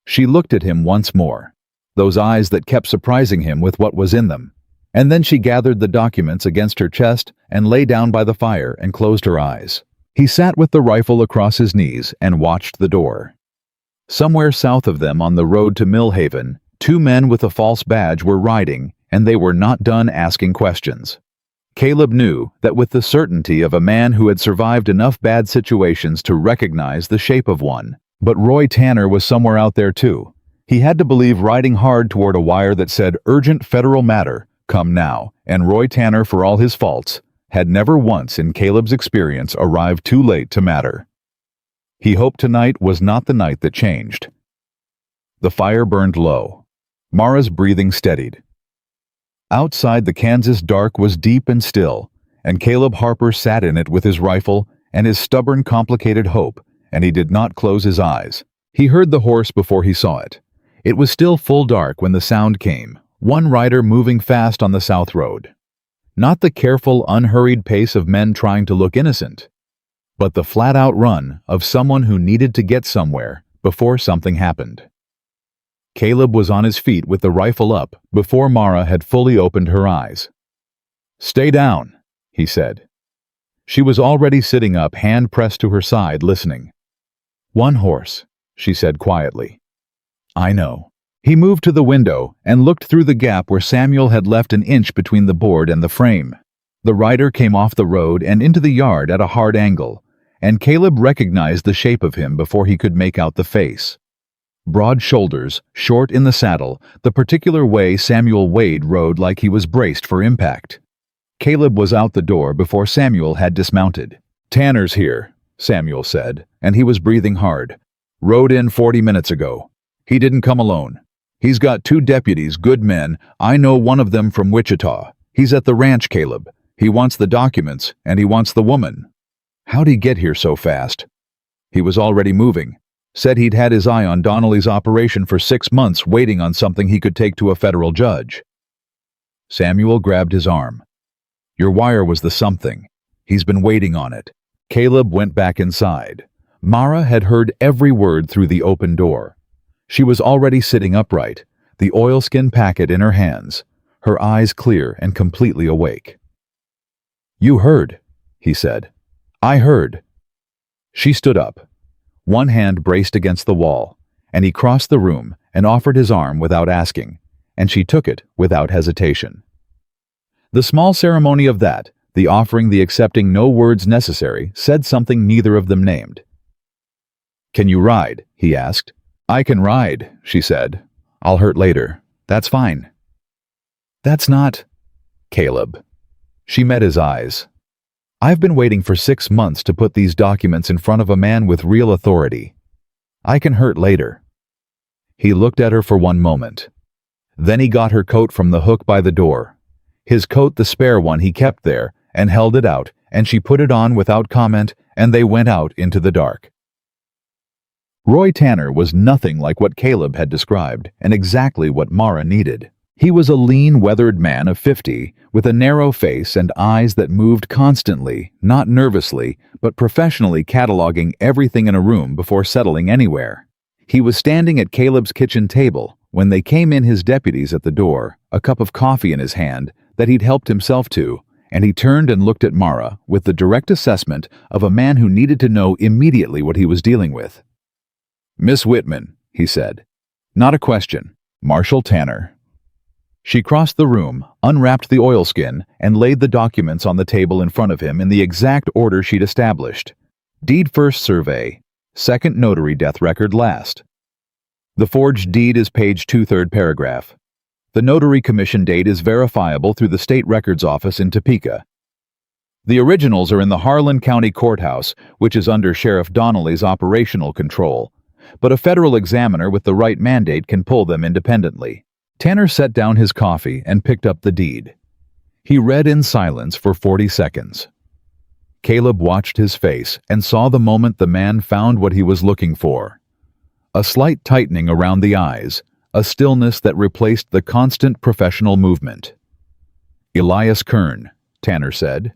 She looked at him once more, those eyes that kept surprising him with what was in them, and then she gathered the documents against her chest and lay down by the fire and closed her eyes. He sat with the rifle across his knees and watched the door. Somewhere south of them on the road to Millhaven, 2 men with a false badge were riding, and they were not done asking questions. Caleb knew that with the certainty of a man who had survived enough bad situations to recognize the shape of one. But Roy Tanner was somewhere out there too. He had to believe riding hard toward a wire that said urgent federal matter, come now, and Roy Tanner, for all his faults, had never once in Caleb's experience arrived too late to matter. He hoped tonight was not the night that changed. The fire burned low. Mara's breathing steadied. Outside, the Kansas dark was deep and still, and Caleb Harper sat in it with his rifle and his stubborn, complicated hope, and he did not close his eyes. He heard the horse before he saw it. It was still full dark when the sound came, one rider moving fast on the south road. Not the careful, unhurried pace of men trying to look innocent, but the flat-out run of someone who needed to get somewhere before something happened. Caleb was on his feet with the rifle up before Mara had fully opened her eyes. "Stay down," he said. She was already sitting up, hand pressed to her side, listening. "One horse," she said quietly. "I know." He moved to the window and looked through the gap where Samuel had left an inch between the board and the frame. The rider came off the road and into the yard at a hard angle, and Caleb recognized the shape of him before he could make out the face. Broad shoulders, short in the saddle, the particular way Samuel Wade rode like he was braced for impact. Caleb was out the door before Samuel had dismounted. "Tanner's here," Samuel said, and he was breathing hard. "Rode in 40 minutes ago. He didn't come alone. He's got 2 deputies, good men. I know one of them from Wichita. He's at the ranch, Caleb. He wants the documents, and he wants the woman." "How'd he get here so fast?" "He was already moving. Said he'd had his eye on Donnelly's operation for 6 months, waiting on something he could take to a federal judge." Samuel grabbed his arm. "Your wire was the something. He's been waiting on it." Caleb went back inside. Mara had heard every word through the open door. She was already sitting upright, the oilskin packet in her hands, her eyes clear and completely awake. "You heard," he said. "I heard." She stood up. One hand braced against the wall, and he crossed the room and offered his arm without asking, and she took it without hesitation. The small ceremony of that, the offering, the accepting, no words necessary, said something neither of them named. "Can you ride?" he asked. "I can ride," she said. "I'll hurt later. That's fine." "That's not..." "Caleb." She met his eyes. "I've been waiting for 6 months to put these documents in front of a man with real authority. I can hurt later." He looked at her for one moment. Then he got her coat from the hook by the door. His coat, the spare one he kept there, and held it out, and she put it on without comment, and they went out into the dark. Roy Tanner was nothing like what Caleb had described, and exactly what Mara needed. He was a lean, weathered man of 50, with a narrow face and eyes that moved constantly, not nervously, but professionally cataloging everything in a room before settling anywhere. He was standing at Caleb's kitchen table when they came in, his deputies at the door, a cup of coffee in his hand that he'd helped himself to, and he turned and looked at Mara with the direct assessment of a man who needed to know immediately what he was dealing with. "Miss Whitman," he said. "Not a question. Marshal Tanner." She crossed the room, unwrapped the oilskin, and laid the documents on the table in front of him in the exact order she'd established. Deed first, survey. Second, notary death record last. The forged deed is page 2/3 paragraph. The notary commission date is verifiable through the state records office in Topeka. The originals are in the Harlan County Courthouse, which is under Sheriff Donnelly's operational control, but a federal examiner with the right mandate can pull them independently. Tanner set down his coffee and picked up the deed. He read in silence for 40 seconds. Caleb watched his face and saw the moment the man found what he was looking for. A slight tightening around the eyes, a stillness that replaced the constant professional movement. "Elias Kern," Tanner said.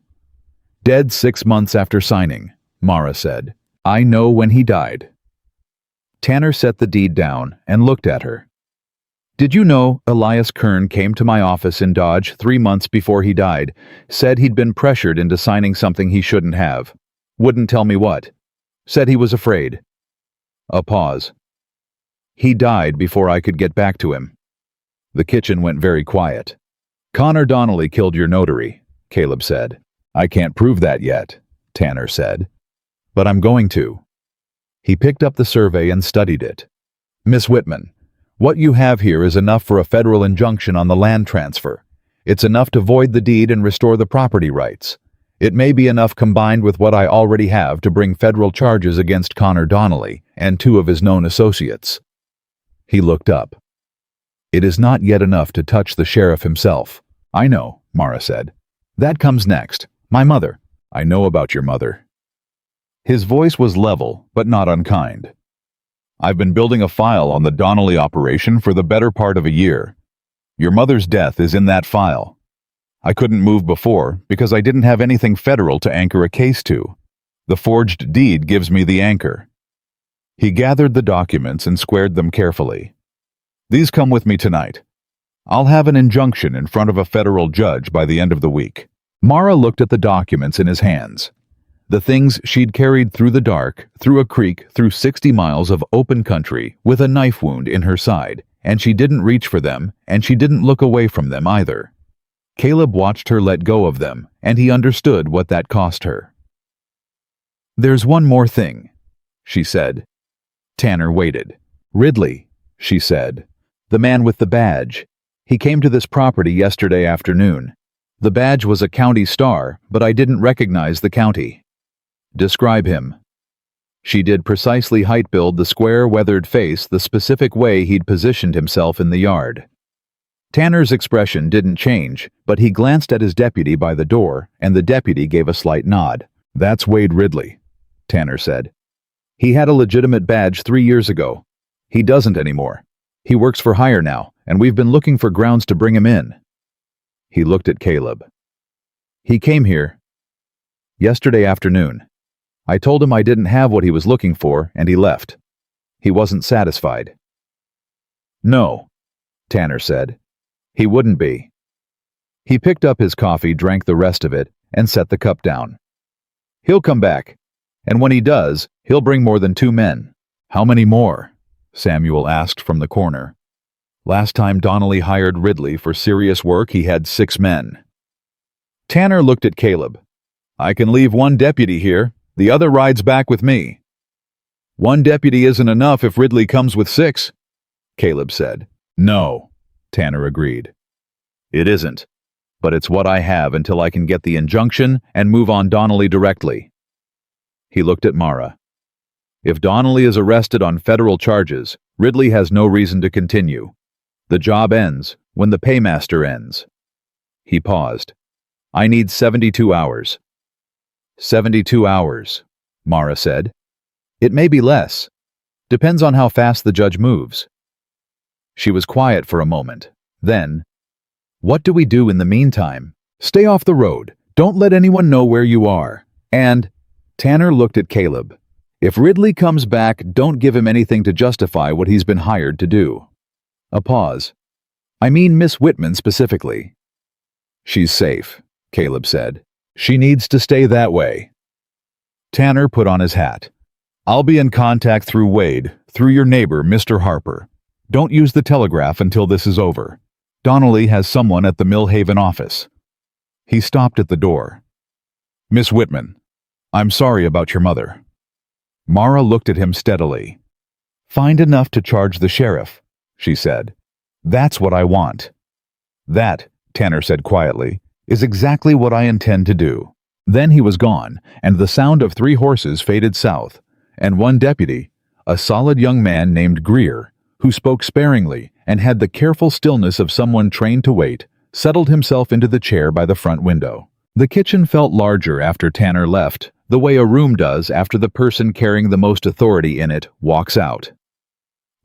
"Dead 6 months after signing," Mara said. "I know when he died." Tanner set the deed down and looked at her. "Did you know Elias Kern came to my office in Dodge 3 months before he died, said he'd been pressured into signing something he shouldn't have. Wouldn't tell me what. Said he was afraid." A pause. "He died before I could get back to him." The kitchen went very quiet. "Connor Donnelly killed your notary," Caleb said. I can't prove that yet, Tanner said. But I'm going to. He picked up the survey and studied it. Miss Whitman, what you have here is enough for a federal injunction on the land transfer. It's enough to void the deed and restore the property rights. It may be enough combined with what I already have to bring federal charges against Connor Donnelly and 2 of his known associates. He looked up. It is not yet enough to touch the sheriff himself. I know, Mara said. That comes next. My mother. I know about your mother. His voice was level, but not unkind. I've been building a file on the Donnelly operation for the better part of a year. Your mother's death is in that file. I couldn't move before because I didn't have anything federal to anchor a case to. The forged deed gives me the anchor. He gathered the documents and squared them carefully. These come with me tonight. I'll have an injunction in front of a federal judge by the end of the week. Mara looked at the documents in his hands. The things she'd carried through the dark, through a creek, through 60 miles of open country, with a knife wound in her side, and she didn't reach for them, and she didn't look away from them either. Caleb watched her let go of them, and he understood what that cost her. There's one more thing, she said. Tanner waited. Ridley, she said. The man with the badge. He came to this property yesterday afternoon. The badge was a county star, but I didn't recognize the county. Describe him. She did precisely height build the square, weathered face the specific way he'd positioned himself in the yard. Tanner's expression didn't change, but he glanced at his deputy by the door, and the deputy gave a slight nod. That's Wade Ridley, Tanner said. He had a legitimate badge 3 years ago. He doesn't anymore. He works for hire now, and we've been looking for grounds to bring him in. He looked at Caleb. He came here yesterday afternoon. I told him I didn't have what he was looking for, and he left. He wasn't satisfied. No, Tanner said. He wouldn't be. He picked up his coffee, drank the rest of it, and set the cup down. He'll come back, and when he does, he'll bring more than 2 men. How many more? Samuel asked from the corner. Last time Donnelly hired Ridley for serious work, he had 6 men. Tanner looked at Caleb. I can leave 1 deputy here. The other rides back with me. 1 deputy isn't enough if Ridley comes with 6, Caleb said. No, Tanner agreed. It isn't, but it's what I have until I can get the injunction and move on Donnelly directly. He looked at Mara. If Donnelly is arrested on federal charges, Ridley has no reason to continue. The job ends when the paymaster ends. He paused. I need 72 hours. 72 hours, Mara said. It may be less. Depends on how fast the judge moves. She was quiet for a moment. Then, what do we do in the meantime? Stay off the road. Don't let anyone know where you are. And, Tanner looked at Caleb. If Ridley comes back, don't give him anything to justify what he's been hired to do. A pause. I mean Miss Whitman specifically. She's safe, Caleb said. She needs to stay that way. Tanner put on his hat. I'll be in contact through Wade, through your neighbor, Mr. Harper. Don't use the telegraph until this is over. Donnelly has someone at the Millhaven office. He stopped at the door. Miss Whitman, I'm sorry about your mother. Mara looked at him steadily. Find enough to charge the sheriff, she said. That's what I want. That, Tanner said quietly, is exactly what I intend to do. Then he was gone, and the sound of 3 horses faded south, and 1 deputy, a solid young man named Greer, who spoke sparingly and had the careful stillness of someone trained to wait, settled himself into the chair by the front window. The kitchen felt larger after Tanner left, the way a room does after the person carrying the most authority in it walks out.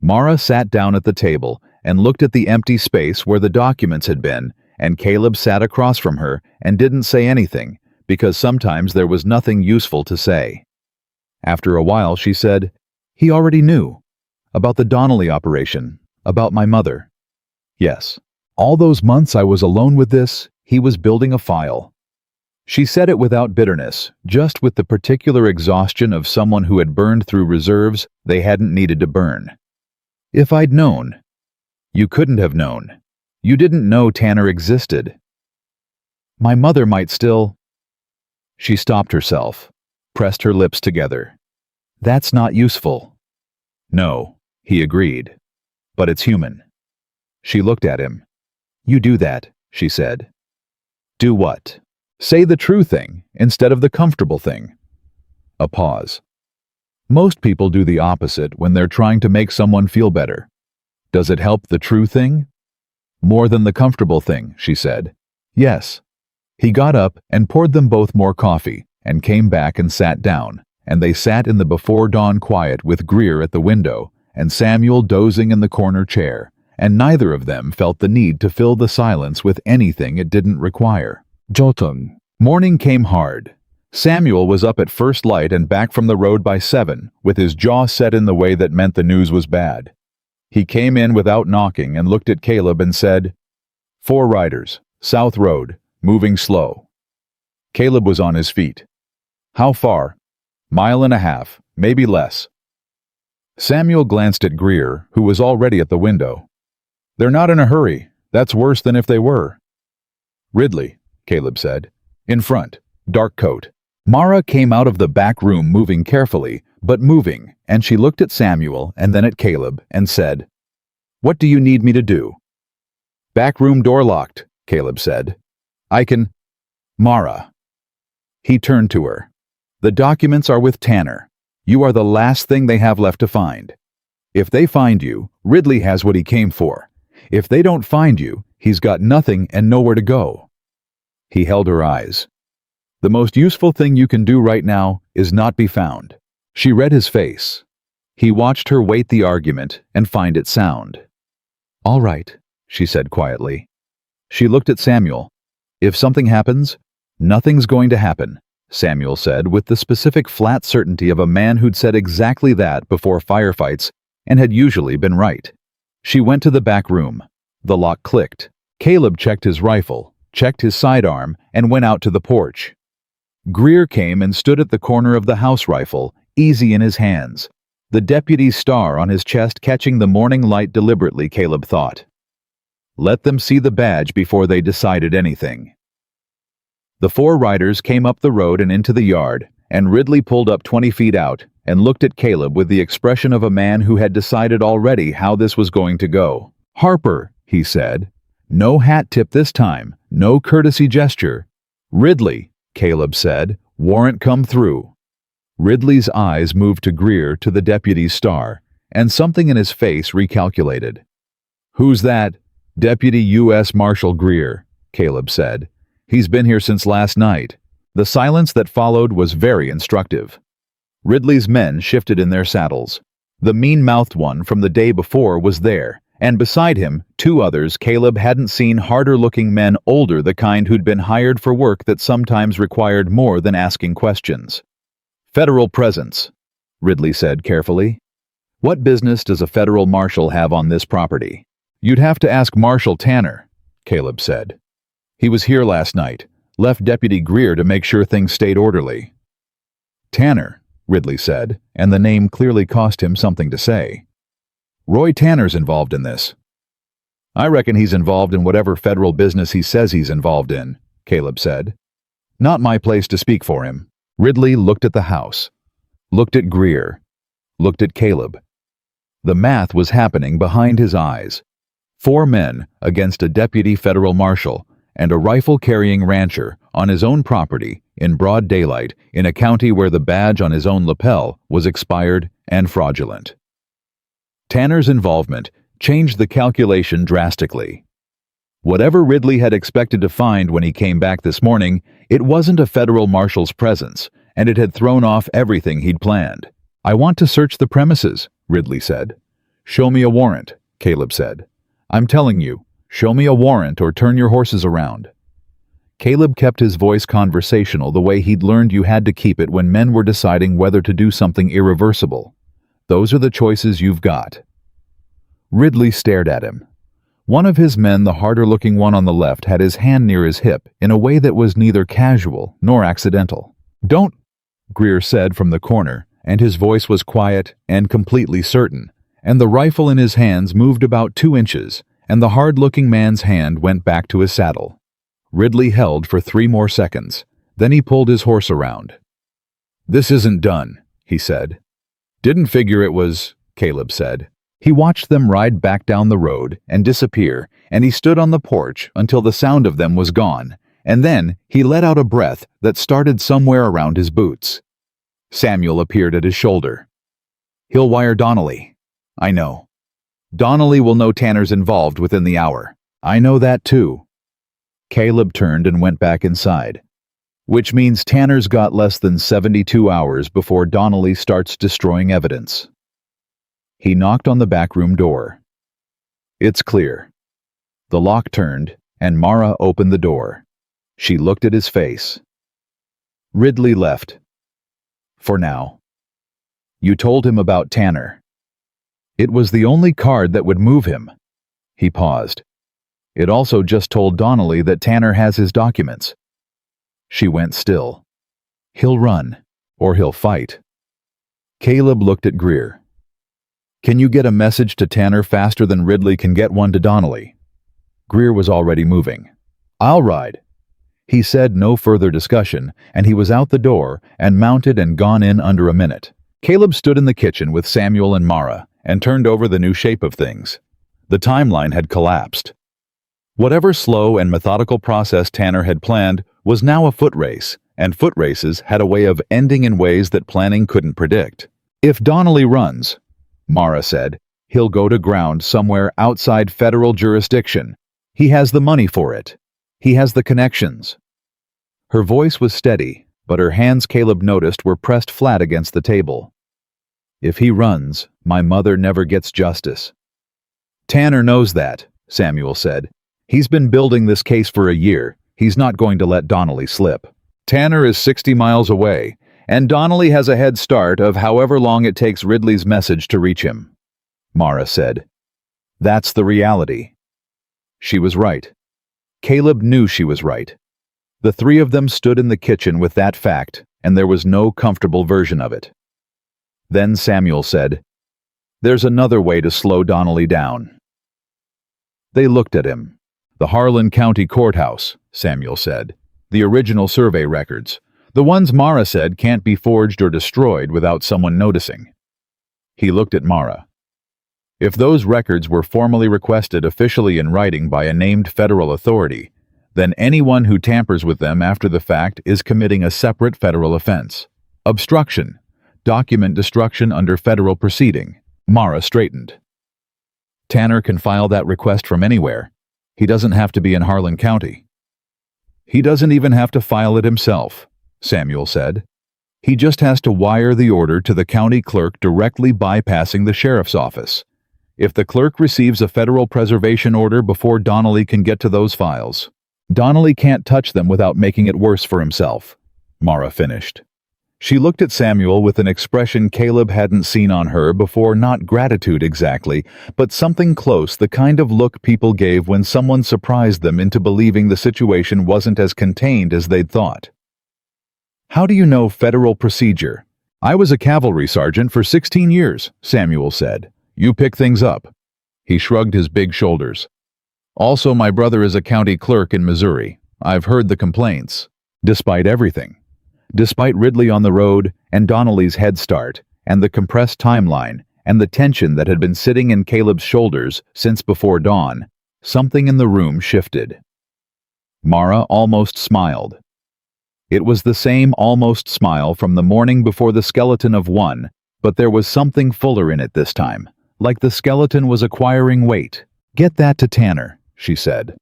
Mara sat down at the table and looked at the empty space where the documents had been, and Caleb sat across from her and didn't say anything, because sometimes there was nothing useful to say. After a while she said, He already knew. About the Donnelly operation, about my mother. Yes, all those months I was alone with this, he was building a file. She said it without bitterness, just with the particular exhaustion of someone who had burned through reserves they hadn't needed to burn. If I'd known. You couldn't have known. You didn't know Tanner existed. My mother might still... She stopped herself, pressed her lips together. That's not useful. No, he agreed. But it's human. She looked at him. You do that, she said. Do what? Say the true thing instead of the comfortable thing. A pause. Most people do the opposite when they're trying to make someone feel better. Does it help the true thing? More than the comfortable thing, she said. Yes. He got up and poured them both more coffee and came back and sat down, and they sat in the before-dawn quiet with Greer at the window and Samuel dozing in the corner chair, and neither of them felt the need to fill the silence with anything it didn't require. Jotung. Morning came hard. Samuel was up at first light and back from the road by 7, with his jaw set in the way that meant the news was bad. He came in without knocking and looked at Caleb and said, 4 riders, South Road, moving slow. Caleb was on his feet. How far? 1.5 miles, maybe less. Samuel glanced at Greer, who was already at the window. They're not in a hurry. That's worse than if they were. Ridley, Caleb said. In front, dark coat. Mara came out of the back room moving carefully, but moving, and she looked at Samuel and then at Caleb and said, What do you need me to do? Back room door locked, Caleb said. I can... Mara. He turned to her. The documents are with Tanner. You are the last thing they have left to find. If they find you, Ridley has what he came for. If they don't find you, he's got nothing and nowhere to go. He held her eyes. The most useful thing you can do right now is not be found. She read his face. He watched her weight the argument and find it sound. All right, she said quietly. She looked at Samuel. If something happens, nothing's going to happen, Samuel said with the specific flat certainty of a man who'd said exactly that before firefights and had usually been right. She went to the back room. The lock clicked. Caleb checked his rifle, checked his sidearm, and went out to the porch. Greer came and stood at the corner of the house rifle, easy in his hands, the deputy's star on his chest catching the morning light deliberately, Caleb thought. Let them see the badge before they decided anything. The 4 riders came up the road and into the yard, and Ridley pulled up 20 feet out and looked at Caleb with the expression of a man who had decided already how this was going to go. Harper, he said. No hat tip this time, no courtesy gesture. Ridley, Caleb said, warrant come through. Ridley's eyes moved to Greer to the deputy's star, and something in his face recalculated. Who's that? Deputy U.S. Marshal Greer, Caleb said. He's been here since last night. The silence that followed was very instructive. Ridley's men shifted in their saddles. The mean-mouthed one from the day before was there, and beside him, 2 others Caleb hadn't seen harder-looking men older, the kind who'd been hired for work that sometimes required more than asking questions. Federal presence, Ridley said carefully. What business does a federal marshal have on this property? You'd have to ask Marshal Tanner, Caleb said. He was here last night, left Deputy Greer to make sure things stayed orderly. Tanner, Ridley said, and the name clearly cost him something to say. Roy Tanner's involved in this. I reckon he's involved in whatever federal business he says he's involved in, Caleb said. Not my place to speak for him. Ridley looked at the house, looked at Greer, looked at Caleb. The math was happening behind his eyes. 4 men against a deputy federal marshal and a rifle-carrying rancher on his own property in broad daylight in a county where the badge on his own lapel was expired and fraudulent. Tanner's involvement changed the calculation drastically. Whatever Ridley had expected to find when he came back this morning, it wasn't a federal marshal's presence, and it had thrown off everything he'd planned. I want to search the premises, Ridley said. Show me a warrant, Caleb said. I'm telling you, show me a warrant or turn your horses around. Caleb kept his voice conversational the way he'd learned you had to keep it when men were deciding whether to do something irreversible. Those are the choices you've got. Ridley stared at him. One of his men, the harder-looking one on the left, had his hand near his hip in a way that was neither casual nor accidental. Don't, Greer said from the corner, and his voice was quiet and completely certain, and the rifle in his hands moved about 2 inches, and the hard-looking man's hand went back to his saddle. Ridley held for 3 more seconds. Then he pulled his horse around. "This isn't done," he said. "Didn't figure it was," Caleb said. He watched them ride back down the road and disappear, and he stood on the porch until the sound of them was gone, and then he let out a breath that started somewhere around his boots. Samuel appeared at his shoulder. "He'll wire Donnelly." "I know." "Donnelly will know Tanner's involved within the hour." "I know that too." Caleb turned and went back inside. "Which means Tanner's got less than 72 hours before Donnelly starts destroying evidence." He knocked on the backroom door. "It's clear." The lock turned, and Mara opened the door. She looked at his face. "Ridley left. For now." "You told him about Tanner." "It was the only card that would move him." He paused. "It also just told Donnelly that Tanner has his documents." She went still. "He'll run, or he'll fight." Caleb looked at Greer. "Can you get a message to Tanner faster than Ridley can get one to Donnelly?" Greer was already moving. "I'll ride." He said no further discussion, and he was out the door and mounted and gone in under a minute. Caleb stood in the kitchen with Samuel and Mara and turned over the new shape of things. The timeline had collapsed. Whatever slow and methodical process Tanner had planned was now a foot race, and foot races had a way of ending in ways that planning couldn't predict. "If Donnelly runs," Mara said, "he'll go to ground somewhere outside federal jurisdiction. He has the money for it. He has the connections." Her voice was steady, but her hands, Caleb noticed, were pressed flat against the table. "If he runs, my mother never gets justice." "Tanner knows that," Samuel said. "He's been building this case for a year. He's not going to let Donnelly slip. Tanner is 60 miles away, and Donnelly has a head start of however long it takes Ridley's message to reach him," Mara said. "That's the reality." She was right. Caleb knew she was right. The 3 of them stood in the kitchen with that fact, and there was no comfortable version of it. Then Samuel said, "There's another way to slow Donnelly down." They looked at him. "The Harlan County Courthouse," Samuel said. "The original survey records. The ones Mara said can't be forged or destroyed without someone noticing." He looked at Mara. "If those records were formally requested officially in writing by a named federal authority, then anyone who tampers with them after the fact is committing a separate federal offense. Obstruction, document destruction under federal proceeding." Mara straightened. "Tanner can file that request from anywhere. He doesn't have to be in Harlan County." "He doesn't even have to file it himself," Samuel said. "He just has to wire the order to the county clerk directly bypassing the sheriff's office. If the clerk receives a federal preservation order before Donnelly can get to those files, Donnelly can't touch them without making it worse for himself," Mara finished. She looked at Samuel with an expression Caleb hadn't seen on her before, not gratitude exactly, but something close, the kind of look people gave when someone surprised them into believing the situation wasn't as contained as they'd thought. "How do you know federal procedure?" "I was a cavalry sergeant for 16 years, Samuel said. "You pick things up." He shrugged his big shoulders. "Also, my brother is a county clerk in Missouri. I've heard the complaints. Despite everything. Despite Ridley on the road, and Donnelly's head start, and the compressed timeline, and the tension that had been sitting in Caleb's shoulders since before dawn, something in the room shifted." Mara almost smiled. It was the same almost smile from the morning before the skeleton of one, but there was something fuller in it this time, like the skeleton was acquiring weight. "Get that to Tanner," she said.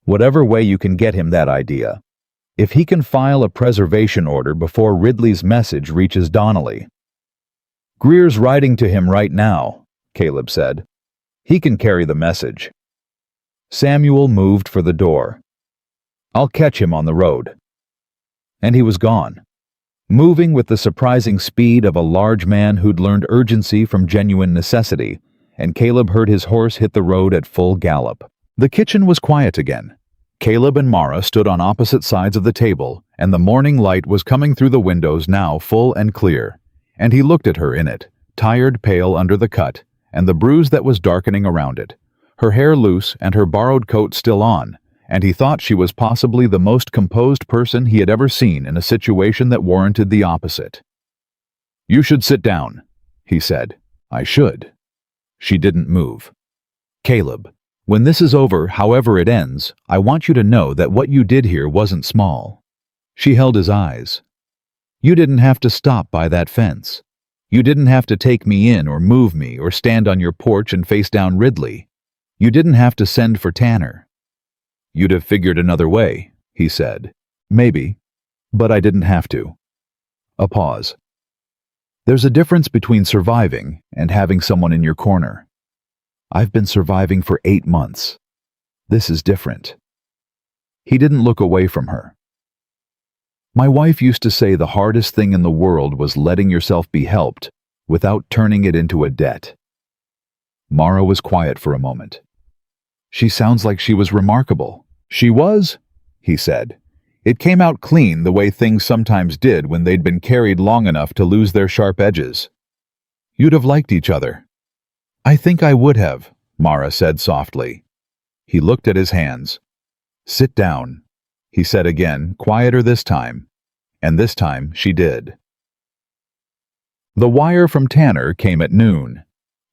"Whatever way you can get him that idea. If he can file a preservation order before Ridley's message reaches Donnelly." "Greer's writing to him right now," Caleb said. "He can carry the message." Samuel moved for the door. "I'll catch him on the road." And he was gone, moving with the surprising speed of a large man who'd learned urgency from genuine necessity, and Caleb heard his horse hit the road at full gallop. The kitchen was quiet again. Caleb and Mara stood on opposite sides of the table, and the morning light was coming through the windows now full and clear, and he looked at her in it, tired, pale under the cut, and the bruise that was darkening around it, her hair loose and her borrowed coat still on, and he thought she was possibly the most composed person he had ever seen in a situation that warranted the opposite. "You should sit down," he said. "I should." She didn't move. "Caleb, when this is over, however it ends, I want you to know that what you did here wasn't small." She held his eyes. "You didn't have to stop by that fence. You didn't have to take me in or move me or stand on your porch and face down Ridley. You didn't have to send for Tanner." "You'd have figured another way," he said. "Maybe, but I didn't have to." A pause. "There's a difference between surviving and having someone in your corner. I've been surviving for 8 months. This is different." He didn't look away from her. "My wife used to say the hardest thing in the world was letting yourself be helped without turning it into a debt." Mara was quiet for a moment. "She sounds like she was remarkable." "She was," he said. "It came out clean the way things sometimes did when they'd been carried long enough to lose their sharp edges. You'd have liked each other." "I think I would have," Mara said softly. He looked at his hands. "Sit down," he said again, quieter this time, and this time she did. The wire from Tanner came at noon.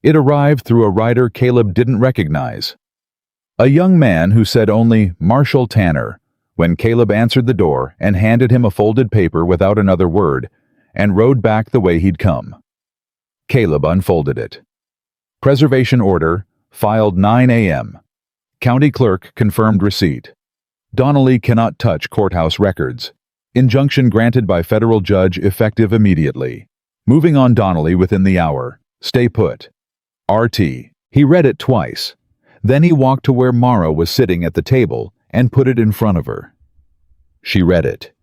It arrived through a rider Caleb didn't recognize. A young man who said only Marshall Tanner when Caleb answered the door and handed him a folded paper without another word and rode back the way he'd come. Caleb unfolded it. Preservation order, filed 9 a.m. County clerk confirmed receipt. Donnelly cannot touch courthouse records. Injunction granted by federal judge effective immediately. Moving on Donnelly within the hour. Stay put. RT. He read it twice. Then he walked to where Mara was sitting at the table and put it in front of her. She read it.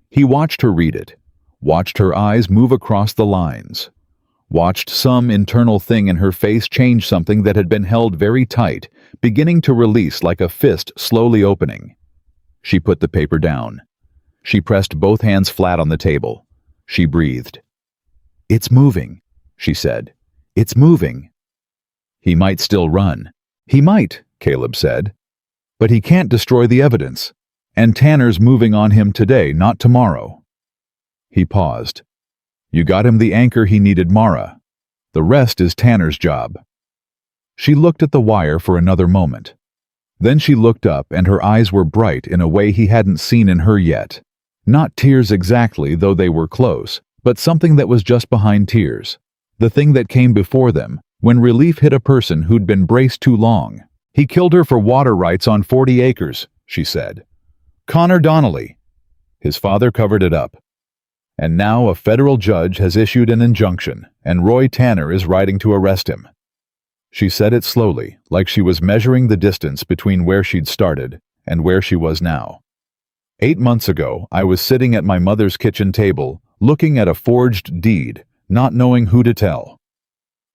He watched her read it, watched her eyes move across the lines, watched some internal thing in her face change something that had been held very tight, beginning to release like a fist slowly opening. She put the paper down. She pressed both hands flat on the table. She breathed. "It's moving," she said. "It's moving." "He might still run." "He might," Caleb said. "But he can't destroy the evidence. And Tanner's moving on him today, not tomorrow." He paused. "You got him the anchor he needed, Mara. The rest is Tanner's job." She looked at the wire for another moment. Then she looked up and her eyes were bright in a way he hadn't seen in her yet. Not tears exactly, though they were close, but something that was just behind tears. The thing that came before them, when relief hit a person who'd been braced too long. "He killed her for water rights on 40 acres, she said. "Connor Donnelly." His father covered it up. "And now a federal judge has issued an injunction, and Roy Tanner is riding to arrest him." She said it slowly, like she was measuring the distance between where she'd started and where she was now. 8 months ago, I was sitting at my mother's kitchen table, looking at a forged deed, not knowing who to tell.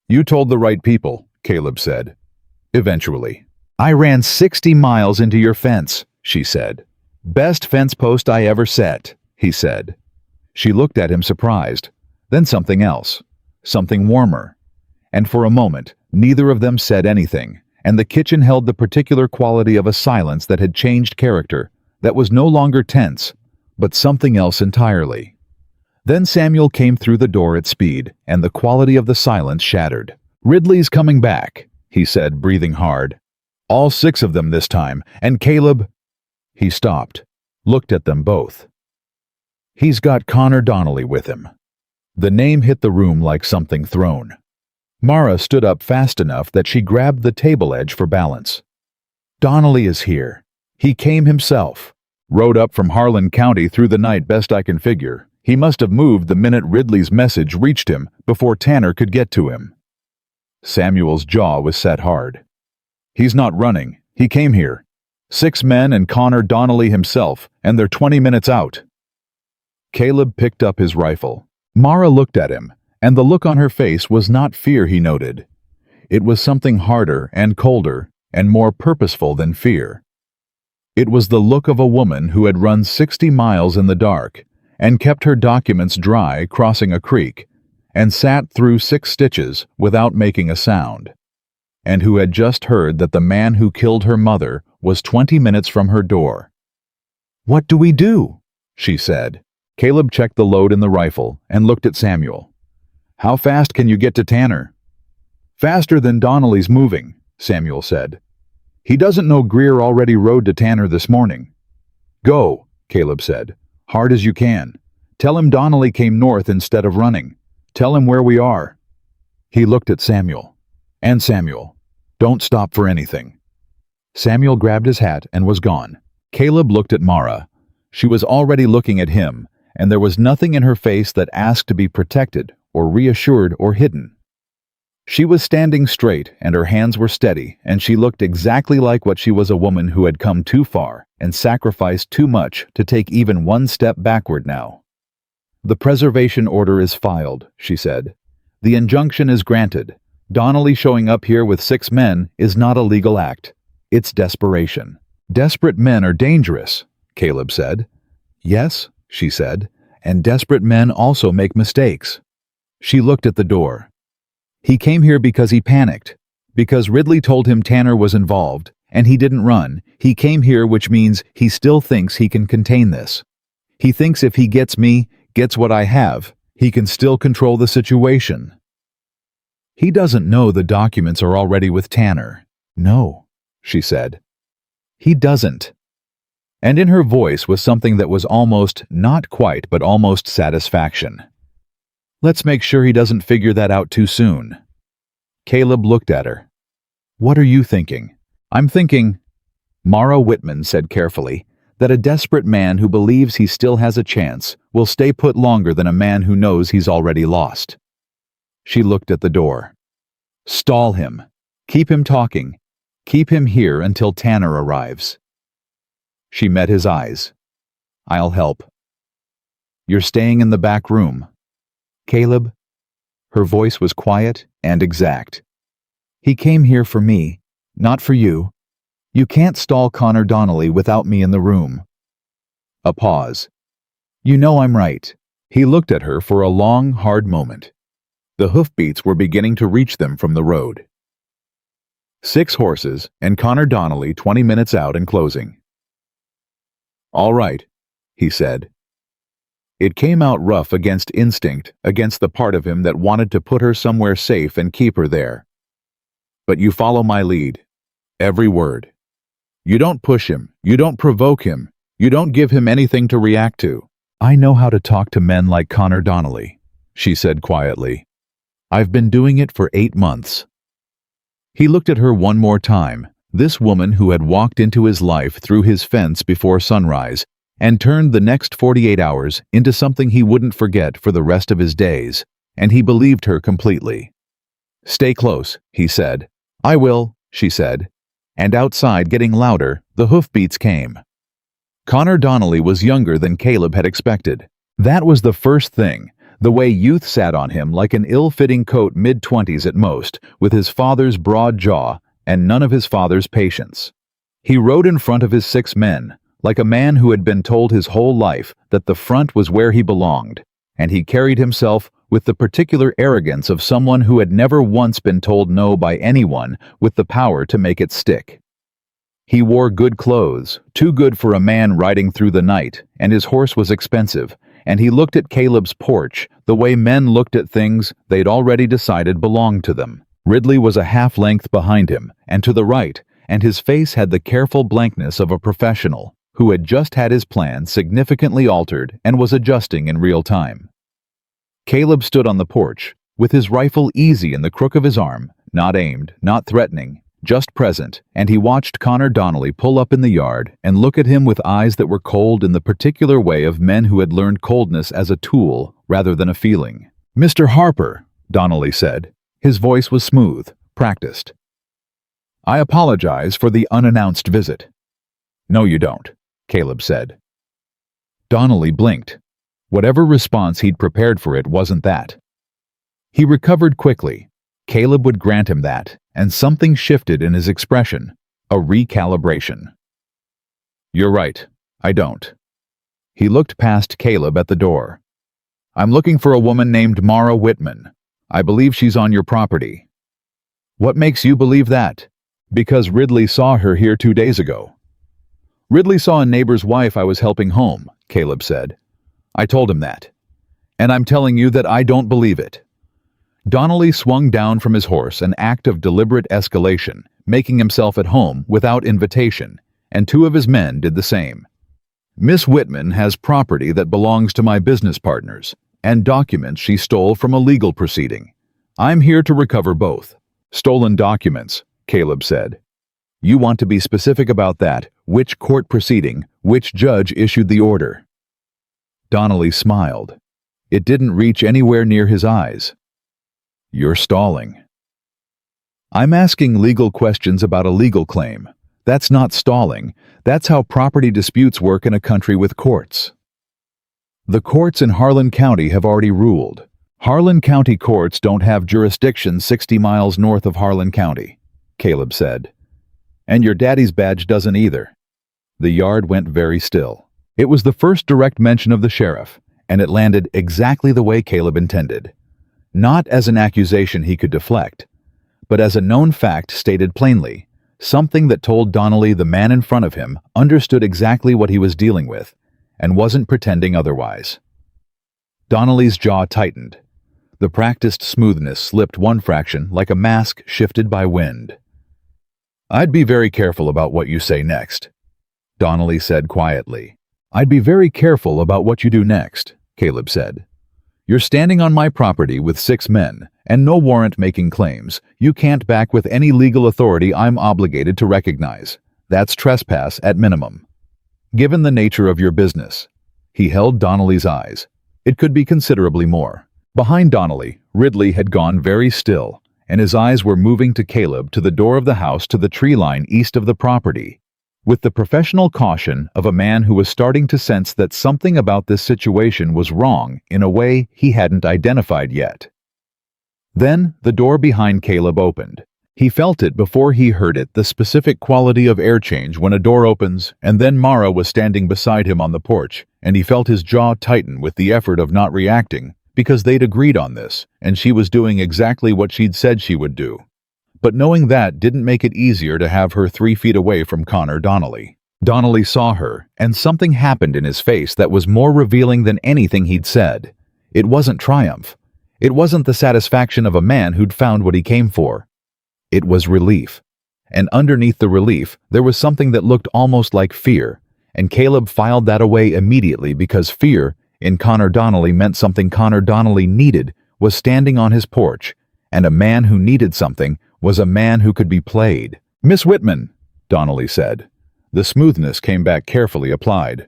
"You told the right people," Caleb said. "Eventually." "I ran 60 miles into your fence," she said. "Best fence post I ever set," he said. She looked at him surprised, then something else, something warmer. And for a moment, neither of them said anything, and the kitchen held the particular quality of a silence that had changed character, that was no longer tense, but something else entirely. Then Samuel came through the door at speed, and the quality of the silence shattered. "Ridley's coming back," he said, breathing hard. "All 6 of them this time, and Caleb—" He stopped, looked at them both. "He's got Connor Donnelly with him." The name hit the room like something thrown. Mara stood up fast enough that she grabbed the table edge for balance. "Donnelly is here. He came himself. Rode up from Harlan County through the night best I can figure. He must have moved the minute Ridley's message reached him before Tanner could get to him." Samuel's jaw was set hard. "He's not running. He came here. 6 men and Connor Donnelly himself, and they're 20 minutes out." Caleb picked up his rifle. Mara looked at him, and the look on her face was not fear, he noted. It was something harder and colder and more purposeful than fear. It was the look of a woman who had run 60 miles in the dark and kept her documents dry crossing a creek and sat through 6 stitches without making a sound, and who had just heard that the man who killed her mother was 20 minutes from her door. "What do we do?" she said. Caleb checked the load in the rifle and looked at Samuel. "How fast can you get to Tanner?" "Faster than Donnelly's moving," Samuel said. "He doesn't know Greer already rode to Tanner this morning." "Go," Caleb said. "Hard as you can. Tell him Donnelly came north instead of running. Tell him where we are." He looked at Samuel. "And Samuel, don't stop for anything." Samuel grabbed his hat and was gone. Caleb looked at Mara. She was already looking at him, and there was nothing in her face that asked to be protected or reassured or hidden. She was standing straight, and her hands were steady, and she looked exactly like what she was, a woman who had come too far and sacrificed too much to take even one step backward now. "The preservation order is filed," she said. "The injunction is granted. Donnelly showing up here with 6 men is not a legal act. It's desperation." "Desperate men are dangerous," Caleb said. "Yes," she said, "and desperate men also make mistakes." She looked at the door. "He came here because he panicked. Because Ridley told him Tanner was involved, and he didn't run. He came here, which means he still thinks he can contain this. He thinks if he gets me, gets what I have, he can still control the situation. He doesn't know the documents are already with Tanner." "No," she said. "He doesn't." And in her voice was something that was almost, not quite, but almost satisfaction. "Let's make sure he doesn't figure that out too soon." Caleb looked at her. "What are you thinking?" "I'm thinking," Mara Whitman said carefully, "that a desperate man who believes he still has a chance will stay put longer than a man who knows he's already lost." She looked at the door. "Stall him. Keep him talking. Keep him here until Tanner arrives." She met his eyes. "I'll help." "You're staying in the back room." "Caleb?" Her voice was quiet and exact. "He came here for me, not for you. You can't stall Connor Donnelly without me in the room." A pause. "You know I'm right." He looked at her for a long, hard moment. The hoofbeats were beginning to reach them from the road. 6 horses, and Connor Donnelly 20 minutes out and closing. "All right," he said. It came out rough against instinct, against the part of him that wanted to put her somewhere safe and keep her there. "But you follow my lead. Every word. You don't push him. You don't provoke him. You don't give him anything to react to." "I know how to talk to men like Connor Donnelly," she said quietly. "I've been doing it for 8 months." He looked at her one more time, this woman who had walked into his life through his fence before sunrise, and turned the next 48 hours into something he wouldn't forget for the rest of his days, and he believed her completely. "Stay close," he said. "I will," she said. And outside, getting louder, the hoofbeats came. Connor Donnelly was younger than Caleb had expected. That was the first thing, the way youth sat on him like an ill-fitting coat, mid-20s at most, with his father's broad jaw and none of his father's patience. He rode in front of his 6 men, like a man who had been told his whole life that the front was where he belonged, and he carried himself with the particular arrogance of someone who had never once been told no by anyone with the power to make it stick. He wore good clothes, too good for a man riding through the night, and his horse was expensive, and he looked at Caleb's porch the way men looked at things they'd already decided belonged to them. Ridley was a half-length behind him, and to the right, and his face had the careful blankness of a professional who had just had his plan significantly altered and was adjusting in real time. Caleb stood on the porch, with his rifle easy in the crook of his arm, not aimed, not threatening, just present, and he watched Connor Donnelly pull up in the yard and look at him with eyes that were cold in the particular way of men who had learned coldness as a tool rather than a feeling. "Mr. Harper," Donnelly said. His voice was smooth, practiced. "I apologize for the unannounced visit." "No, you don't," Caleb said. Donnelly blinked. Whatever response he'd prepared for it wasn't that. He recovered quickly. Caleb would grant him that, and something shifted in his expression, a recalibration. "You're right, I don't." He looked past Caleb at the door. "I'm looking for a woman named Mara Whitman. I believe she's on your property." "What makes you believe that?" Because Ridley saw her here 2 days ago. Ridley saw a neighbor's wife I was helping home, Caleb said. I told him that. And I'm telling you that I don't believe it. Donnelly swung down from his horse, an act of deliberate escalation, making himself at home without invitation, and 2 of his men did the same. Miss Whitman has property that belongs to my business partners, and documents she stole from a legal proceeding. I'm here to recover both. Stolen documents, Caleb said. You want to be specific about that, which court proceeding, which judge issued the order. Donnelly smiled. It didn't reach anywhere near his eyes. You're stalling. I'm asking legal questions about a legal claim. That's not stalling. That's how property disputes work in a country with courts. The courts in Harlan County have already ruled. Harlan County courts don't have jurisdiction 60 miles north of Harlan County, Caleb said. And your daddy's badge doesn't either. The yard went very still. It was the first direct mention of the sheriff, and it landed exactly the way Caleb intended. Not as an accusation he could deflect, but as a known fact stated plainly, something that told Donnelly the man in front of him understood exactly what he was dealing with, and wasn't pretending otherwise. Donnelly's jaw tightened. The practiced smoothness slipped one fraction like a mask shifted by wind. I'd be very careful about what you say next, Donnelly said quietly. I'd be very careful about what you do next, Caleb said. You're standing on my property with 6 men, and no warrant making claims. You can't back with any legal authority I'm obligated to recognize. That's trespass at minimum. Given the nature of your business. He held Donnelly's eyes. It could be considerably more. Behind Donnelly, Ridley had gone very still, and his eyes were moving to Caleb, to the door of the house, to the tree line east of the property, with the professional caution of a man who was starting to sense that something about this situation was wrong in a way he hadn't identified yet. Then the door behind Caleb opened. He felt it before he heard it, the specific quality of air change when a door opens, and then Mara was standing beside him on the porch, and he felt his jaw tighten with the effort of not reacting, because they'd agreed on this, and she was doing exactly what she'd said she would do. But knowing that didn't make it easier to have her 3 feet away from Connor Donnelly. Donnelly saw her, and something happened in his face that was more revealing than anything he'd said. It wasn't triumph. It wasn't the satisfaction of a man who'd found what he came for. It was relief. And underneath the relief, there was something that looked almost like fear, and Caleb filed that away immediately because fear in Connor Donnelly meant something Connor Donnelly needed was standing on his porch, and a man who needed something was a man who could be played. Miss Whitman, Donnelly said. The smoothness came back carefully applied.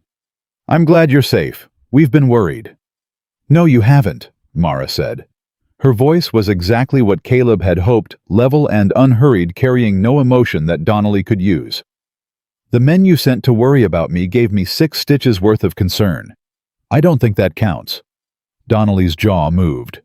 I'm glad you're safe. We've been worried. No, you haven't, Mara said. Her voice was exactly what Caleb had hoped, level and unhurried, carrying no emotion that Donnelly could use. The men you sent to worry about me gave me 6 stitches worth of concern. I don't think that counts. Donnelly's jaw moved.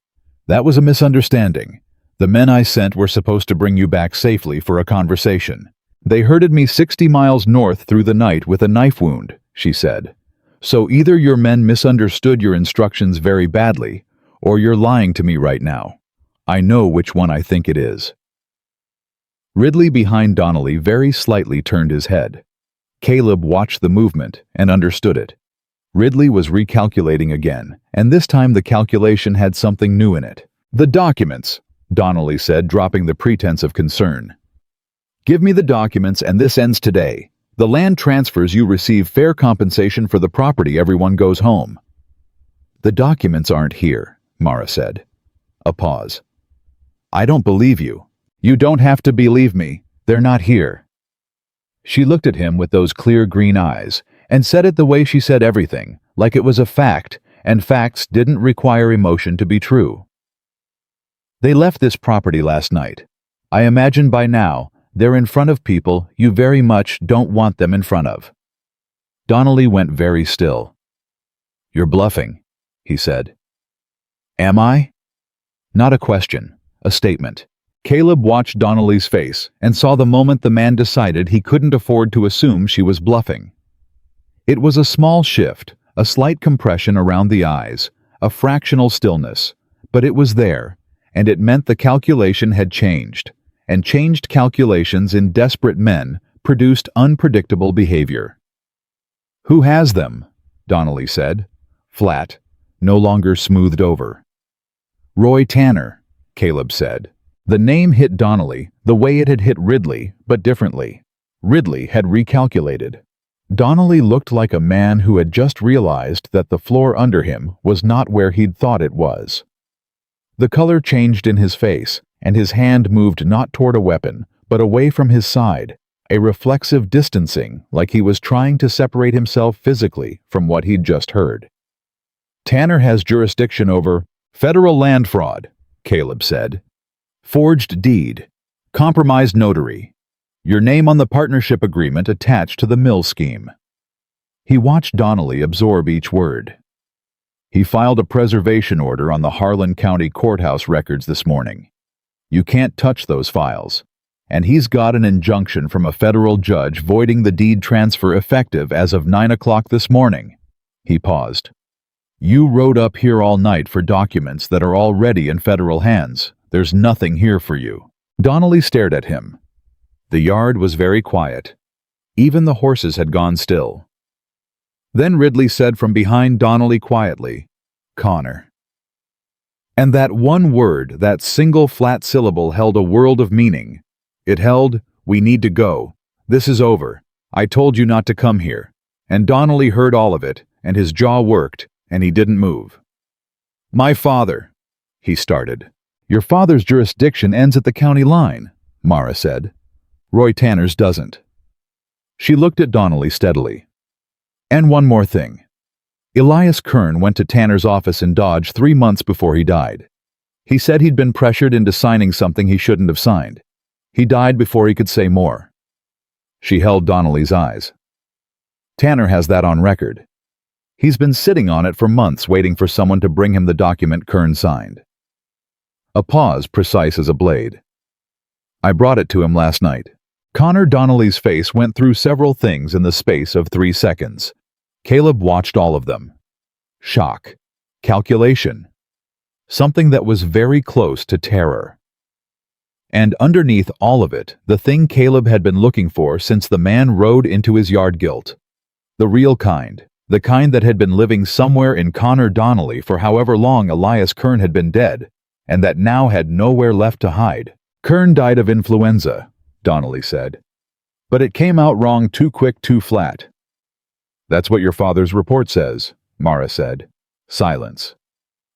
That was a misunderstanding. The men I sent were supposed to bring you back safely for a conversation. They herded me 60 miles north through the night with a knife wound, she said. So either your men misunderstood your instructions very badly, or you're lying to me right now. I know which one I think it is. Ridley behind Donnelly very slightly turned his head. Caleb watched the movement and understood it. Ridley was recalculating again, and this time the calculation had something new in it. The documents, Donnelly said, dropping the pretense of concern. Give me the documents and this ends today. The land transfers, you receive fair compensation for the property, everyone goes home. The documents aren't here, Mara said. A pause. I don't believe you. You don't have to believe me. They're not here. She looked at him with those clear green eyes, and said it the way she said everything, like it was a fact, and facts didn't require emotion to be true. They left this property last night. I imagine by now, they're in front of people you very much don't want them in front of. Donnelly went very still. You're bluffing, he said. Am I? Not a question, a statement. Caleb watched Donnelly's face and saw the moment the man decided he couldn't afford to assume she was bluffing. It was a small shift, a slight compression around the eyes, a fractional stillness, but it was there, and it meant the calculation had changed, and changed calculations in desperate men produced unpredictable behavior. "Who has them?" Donnelly said, flat, no longer smoothed over. "Roy Tanner," Caleb said. The name hit Donnelly the way it had hit Ridley, but differently. Ridley had recalculated. Donnelly looked like a man who had just realized that the floor under him was not where he'd thought it was. The color changed in his face, and his hand moved not toward a weapon, but away from his side, a reflexive distancing like he was trying to separate himself physically from what he'd just heard. "Tanner has jurisdiction over federal land fraud," Caleb said. "Forged deed, compromised notary, your name on the partnership agreement attached to the mill scheme." He watched Donnelly absorb each word. "He filed a preservation order on the Harlan County Courthouse records this morning. You can't touch those files. And he's got an injunction from a federal judge voiding the deed transfer effective as of 9 o'clock this morning." He paused. "You rode up here all night for documents that are already in federal hands. There's nothing here for you." Donnelly stared at him. The yard was very quiet. Even the horses had gone still. Then Ridley said from behind Donnelly quietly, "Connor." And that one word, that single flat syllable, held a world of meaning. It held, "We need to go. This is over. I told you not to come here." And Donnelly heard all of it, and his jaw worked, and he didn't move. "My father," he started. "Your father's jurisdiction ends at the county line," Mara said. "Roy Tanner's doesn't." She looked at Donnelly steadily. "And one more thing. Elias Kern went to Tanner's office in Dodge 3 months before he died. He said he'd been pressured into signing something he shouldn't have signed. He died before he could say more." She held Donnelly's eyes. "Tanner has that on record. He's been sitting on it for months waiting for someone to bring him the document Kern signed." A pause precise as a blade. "I brought it to him last night." Connor Donnelly's face went through several things in the space of 3 seconds. Caleb watched all of them. Shock. Calculation. Something that was very close to terror. And underneath all of it, the thing Caleb had been looking for since the man rode into his yard: guilt. The real kind. The kind that had been living somewhere in Connor Donnelly for however long Elias Kern had been dead, and that now had nowhere left to hide. "Kern died of influenza," Donnelly said. "But it came out wrong, too quick, too flat." "That's what your father's report says," Mara said. Silence.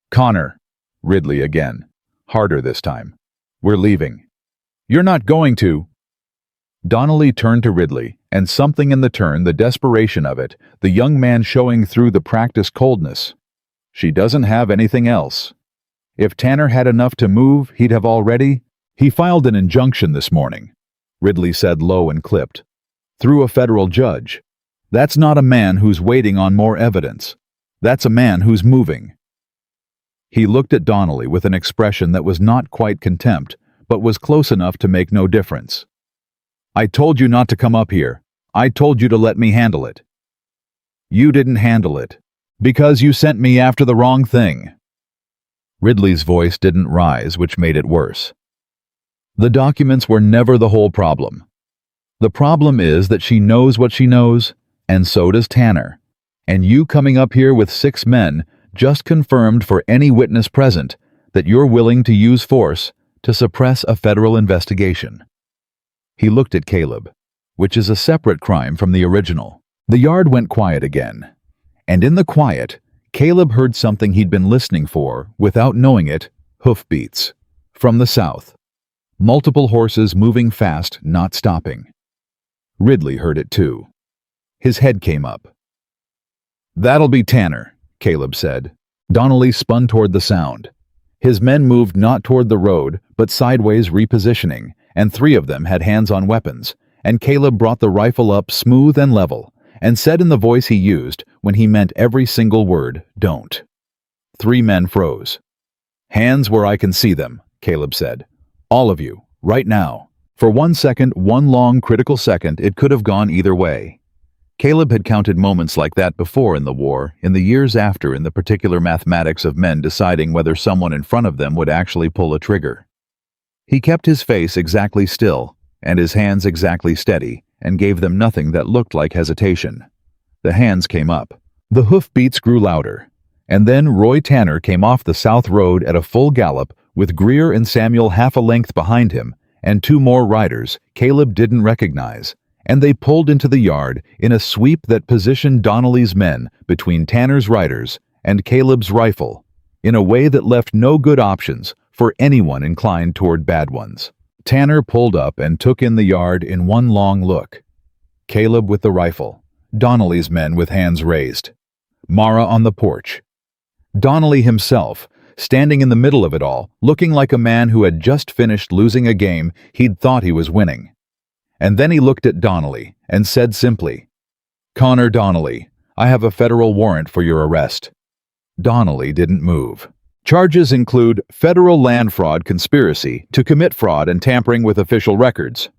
"Connor," Ridley again, harder this time. "We're leaving." "You're not going to." Donnelly turned to Ridley, and something in the turn, the desperation of it, the young man showing through the practiced coldness. "She doesn't have anything else. If Tanner had enough to move, he'd have already—" "He filed an injunction this morning," Ridley said low and clipped. "Through a federal judge. That's not a man who's waiting on more evidence. That's a man who's moving." He looked at Donnelly with an expression that was not quite contempt, but was close enough to make no difference. "I told you not to come up here. I told you to let me handle it." "You didn't handle it. Because you sent me after the wrong thing." Ridley's voice didn't rise, which made it worse. "The documents were never the whole problem. The problem is that she knows what she knows, and so does Tanner. And you coming up here with 6 men just confirmed for any witness present that you're willing to use force to suppress a federal investigation." He looked at Caleb, which is a separate crime from the original. The yard went quiet again. And in the quiet, Caleb heard something he'd been listening for, without knowing it, hoofbeats. From the south. Multiple horses moving fast, not stopping. Ridley heard it too. His head came up. "That'll be Tanner," Caleb said. Donnelly spun toward the sound. His men moved not toward the road, but sideways, repositioning, and 3 of them had hands on weapons, and Caleb brought the rifle up smooth and level, and said in the voice he used when he meant every single word, "Don't." 3 men froze. "Hands where I can see them," Caleb said. "All of you, right now." For 1 second, one long critical second, it could have gone either way. Caleb had counted moments like that before in the war, in the years after, in the particular mathematics of men deciding whether someone in front of them would actually pull a trigger. He kept his face exactly still, and his hands exactly steady, and gave them nothing that looked like hesitation. The hands came up. The hoofbeats grew louder. And then Roy Tanner came off the South Road at a full gallop, with Greer and Samuel half a length behind him, and two more riders Caleb didn't recognize, and they pulled into the yard in a sweep that positioned Donnelly's men between Tanner's riders and Caleb's rifle, in a way that left no good options for anyone inclined toward bad ones. Tanner pulled up and took in the yard in one long look. Caleb with the rifle, Donnelly's men with hands raised, Mara on the porch, Donnelly himself, standing in the middle of it all, looking like a man who had just finished losing a game he'd thought he was winning. And then he looked at Donnelly and said simply, "Connor Donnelly, I have a federal warrant for your arrest." Donnelly didn't move. Charges include federal land fraud conspiracy to commit fraud and tampering with official records.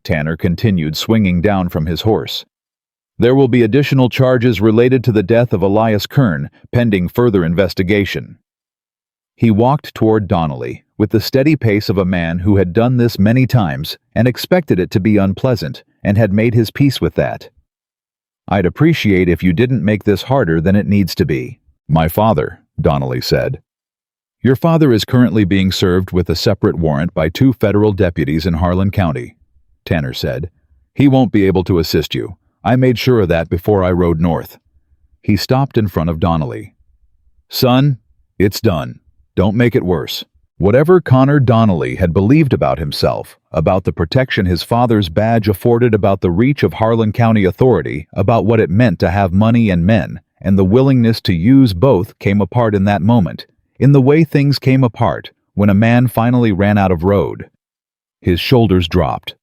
Tanner continued swinging down from his horse. There will be additional charges related to the death of Elias Kern, pending further investigation. He walked toward Donnelly with the steady pace of a man who had done this many times and expected it to be unpleasant and had made his peace with that. "I'd appreciate if you didn't make this harder than it needs to be." "My father," Donnelly said. "Your father is currently being served with a separate warrant by 2 federal deputies in Harlan County," Tanner said. "He won't be able to assist you. I made sure of that before I rode north." He stopped in front of Donnelly. "Son, it's done. Don't make it worse." Whatever Connor Donnelly had believed about himself, about the protection his father's badge afforded, about the reach of Harlan County authority, about what it meant to have money and men, and the willingness to use both, came apart in that moment, in the way things came apart when a man finally ran out of road. His shoulders dropped.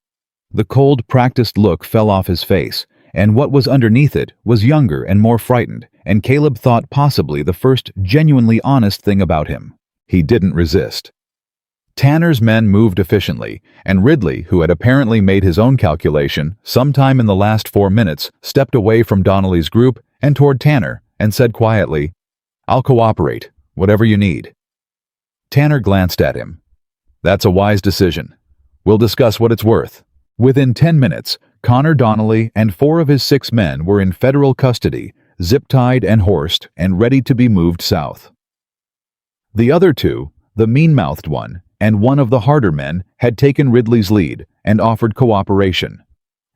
The cold, practiced look fell off his face, and what was underneath it was younger and more frightened, and Caleb thought possibly the first genuinely honest thing about him. He didn't resist. Tanner's men moved efficiently, and Ridley, who had apparently made his own calculation sometime in the last 4 minutes, stepped away from Donnelly's group and toward Tanner and said quietly, "I'll cooperate, whatever you need." Tanner glanced at him. "That's a wise decision. We'll discuss what it's worth." Within 10 minutes, Connor Donnelly and 4 of his 6 men were in federal custody, zip-tied and horsed and ready to be moved south. The other 2, the mean-mouthed one and one of the harder men, had taken Ridley's lead and offered cooperation.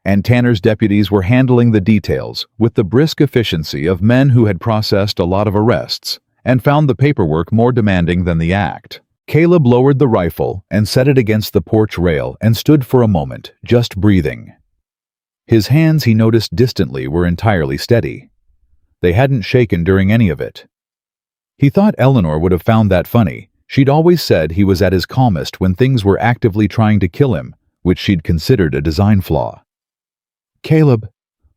And Tanner's deputies were handling the details with the brisk efficiency of men who had processed a lot of arrests and found the paperwork more demanding than the act. Caleb lowered the rifle and set it against the porch rail and stood for a moment, just breathing. His hands, he noticed distantly, were entirely steady. They hadn't shaken during any of it. He thought Eleanor would have found that funny. She'd always said he was at his calmest when things were actively trying to kill him, which she'd considered a design flaw. "Caleb,"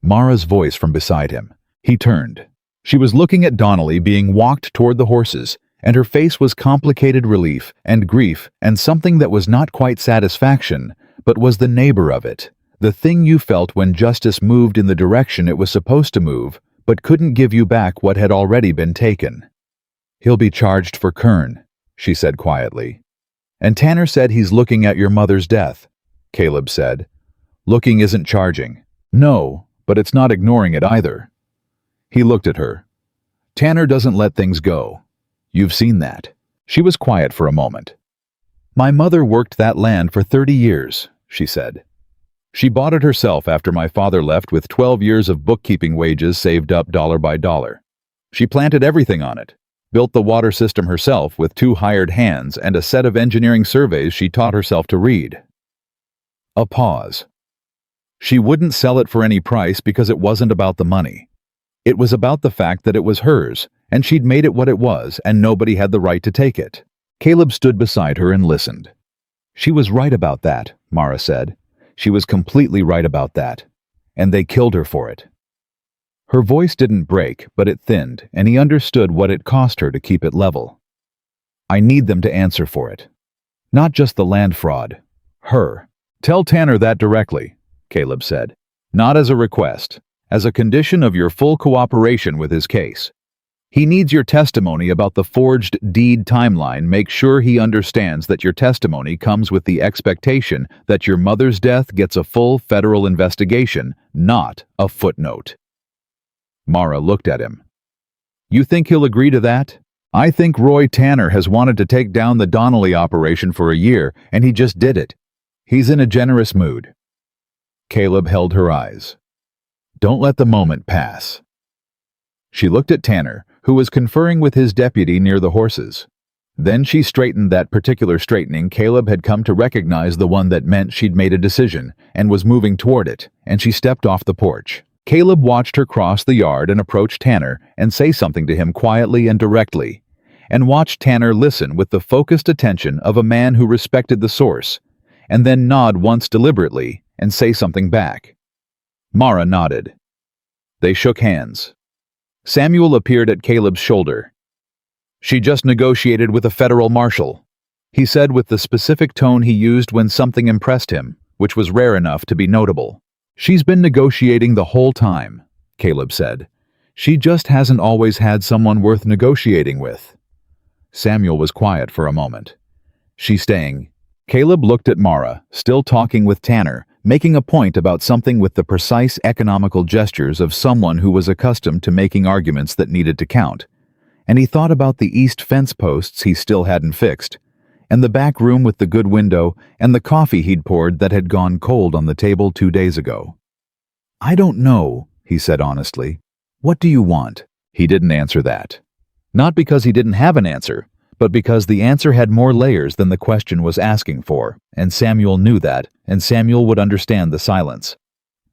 Mara's voice from beside him. He turned. She was looking at Donnelly being walked toward the horses, and her face was complicated relief and grief and something that was not quite satisfaction, but was the neighbor of it. The thing you felt when justice moved in the direction it was supposed to move, but couldn't give you back what had already been taken. "He'll be charged for Kern," she said quietly. "And Tanner said he's looking at your mother's death," Caleb said. "Looking isn't charging." "No, but it's not ignoring it either." He looked at her. "Tanner doesn't let things go. You've seen that." She was quiet for a moment. "My mother worked that land for 30 years, she said. "She bought it herself after my father left with 12 years of bookkeeping wages saved up dollar by dollar. She planted everything on it, built the water system herself with 2 hired hands and a set of engineering surveys she taught herself to read." A pause. "She wouldn't sell it for any price because it wasn't about the money. It was about the fact that it was hers, and she'd made it what it was, and nobody had the right to take it." Caleb stood beside her and listened. "She was right about that," Mara said. "She was completely right about that. And they killed her for it." Her voice didn't break, but it thinned, and he understood what it cost her to keep it level. "I need them to answer for it. Not just the land fraud. Her." "Tell Tanner that directly," Caleb said. "Not as a request, as a condition of your full cooperation with his case. He needs your testimony about the forged deed timeline. Make sure he understands that your testimony comes with the expectation that your mother's death gets a full federal investigation, not a footnote." Mara looked at him. "You think he'll agree to that? I think Roy Tanner has wanted to take down the Donnelly operation for a year, and he just did it. He's in a generous mood." Caleb held her eyes. "Don't let the moment pass." She looked at Tanner, who was conferring with his deputy near the horses. Then she straightened that particular straightening Caleb had come to recognize, the one that meant she'd made a decision and was moving toward it, and she stepped off the porch. Caleb watched her cross the yard and approach Tanner and say something to him quietly and directly, and watched Tanner listen with the focused attention of a man who respected the source, and then nod once deliberately and say something back. Mara nodded. They shook hands. Samuel appeared at Caleb's shoulder. "She just negotiated with a federal marshal," he said with the specific tone he used when something impressed him, which was rare enough to be notable. "She's been negotiating the whole time," Caleb said. "She just hasn't always had someone worth negotiating with." Samuel was quiet for a moment. "She's staying." Caleb looked at Mara, still talking with Tanner, making a point about something with the precise economical gestures of someone who was accustomed to making arguments that needed to count. And he thought about the east fence posts he still hadn't fixed, and the back room with the good window, and the coffee he'd poured that had gone cold on the table 2 days ago. "I don't know," he said honestly. "What do you want?" He didn't answer that. Not because he didn't have an answer, but because the answer had more layers than the question was asking for, and Samuel knew that, and Samuel would understand the silence.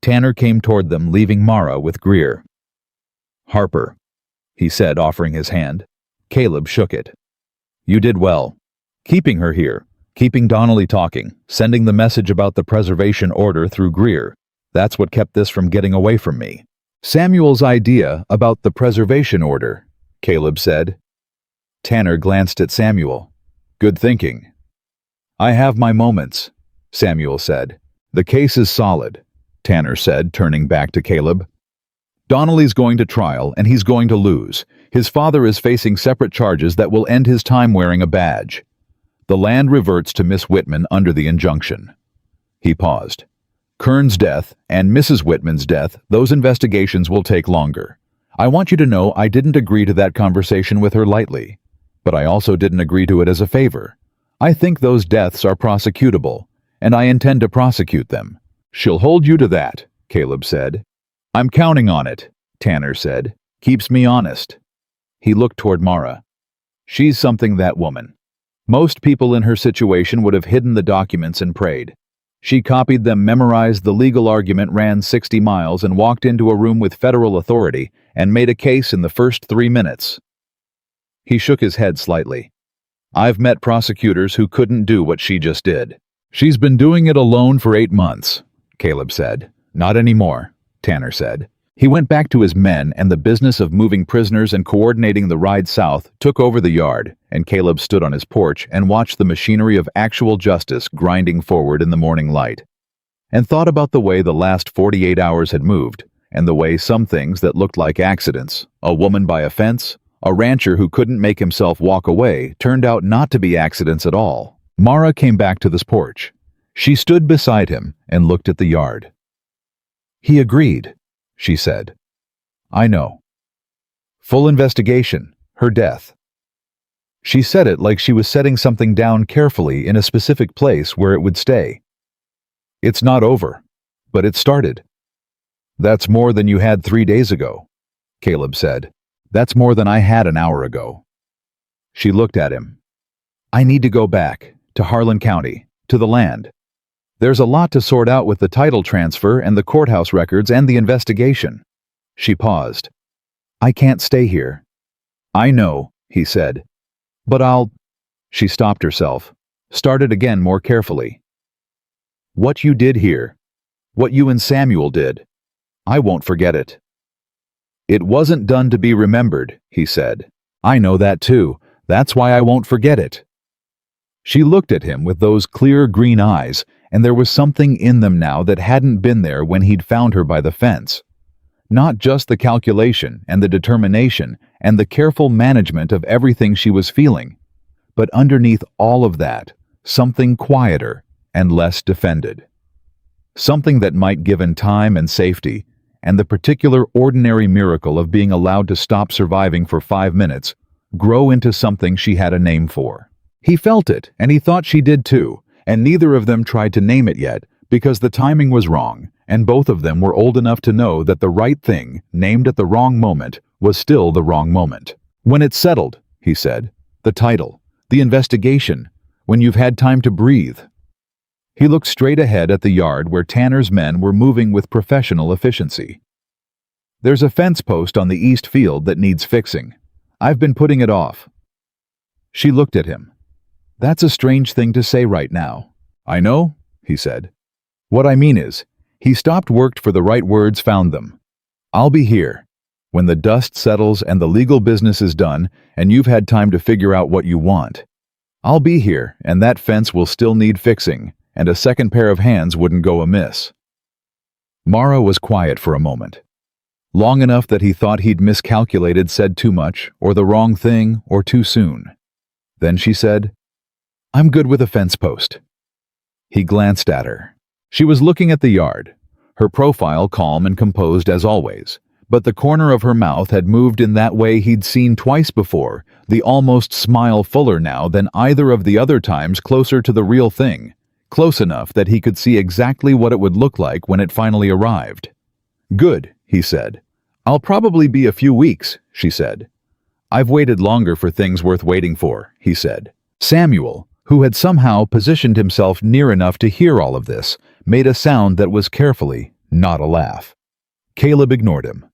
Tanner came toward them, leaving Mara with Greer. "Harper," he said, offering his hand. Caleb shook it. "You did well. Keeping her here, keeping Donnelly talking, sending the message about the preservation order through Greer. That's what kept this from getting away from me." "Samuel's idea about the preservation order," Caleb said. Tanner glanced at Samuel. "Good thinking." "I have my moments," Samuel said. "The case is solid," Tanner said, turning back to Caleb. "Donnelly's going to trial, and he's going to lose. His father is facing separate charges that will end his time wearing a badge. The land reverts to Miss Whitman under the injunction." He paused. "Kern's death and Mrs. Whitman's death, those investigations will take longer. I want you to know I didn't agree to that conversation with her lightly. But I also didn't agree to it as a favor. I think those deaths are prosecutable, and I intend to prosecute them." "She'll hold you to that," Caleb said. "I'm counting on it," Tanner said. "Keeps me honest." He looked toward Mara. "She's something, that woman. Most people in her situation would have hidden the documents and prayed. She copied them, memorized the legal argument, ran 60 miles, and walked into a room with federal authority and made a case in the first 3 minutes. He shook his head slightly. "I've met prosecutors who couldn't do what she just did." "She's been doing it alone for 8 months, Caleb said. "Not anymore," Tanner said. He went back to his men, and the business of moving prisoners and coordinating the ride south took over the yard, and Caleb stood on his porch and watched the machinery of actual justice grinding forward in the morning light, and thought about the way the last 48 hours had moved, and the way some things that looked like accidents, a woman by a fence, a rancher who couldn't make himself walk away, turned out not to be accidents at all. Mara came back to this porch. She stood beside him and looked at the yard. "He agreed," she said. "I know. Full investigation, her death." She said it like she was setting something down carefully in a specific place where it would stay. "It's not over, but it started." "That's more than you had 3 days ago," Caleb said. "That's more than I had an hour ago." She looked at him. "I need to go back, to Harlan County, to the land. There's a lot to sort out with the title transfer and the courthouse records and the investigation." She paused. "I can't stay here." "I know," he said. "But I'll—" She stopped herself, started again more carefully. "What you did here, what you and Samuel did, I won't forget it." "It wasn't done to be remembered," he said. "I know that too. That's why I won't forget it." She looked at him with those clear green eyes, and there was something in them now that hadn't been there when he'd found her by the fence. Not just the calculation and the determination and the careful management of everything she was feeling, but underneath all of that, something quieter and less defended. Something that might, given time and safety, and the particular ordinary miracle of being allowed to stop surviving for 5 minutes, grow into something she had a name for. He felt it, and he thought she did too, and neither of them tried to name it yet because the timing was wrong, and both of them were old enough to know that the right thing, named at the wrong moment, was still the wrong moment. When it's settled, he said, the title, the investigation, when you've had time to breathe. He looked straight ahead at the yard where Tanner's men were moving with professional efficiency. There's a fence post on the east field that needs fixing. I've been putting it off. She looked at him. That's a strange thing to say right now. I know, he said. What I mean is, he stopped, worked for the right words, found them. I'll be here. When the dust settles and the legal business is done and you've had time to figure out what you want. I'll be here, and that fence will still need fixing, and a second pair of hands wouldn't go amiss. Mara was quiet for a moment. Long enough that he thought he'd miscalculated, said too much, or the wrong thing, or too soon. Then she said, I'm good with a fence post. He glanced at her. She was looking at the yard, her profile calm and composed as always, but the corner of her mouth had moved in that way he'd seen twice before, the almost smile fuller now than either of the other times, closer to the real thing, close enough that he could see exactly what it would look like when it finally arrived. Good, he said. I'll probably be a few weeks, she said. I've waited longer for things worth waiting for, he said. Samuel, who had somehow positioned himself near enough to hear all of this, made a sound that was carefully not a laugh. Caleb ignored him.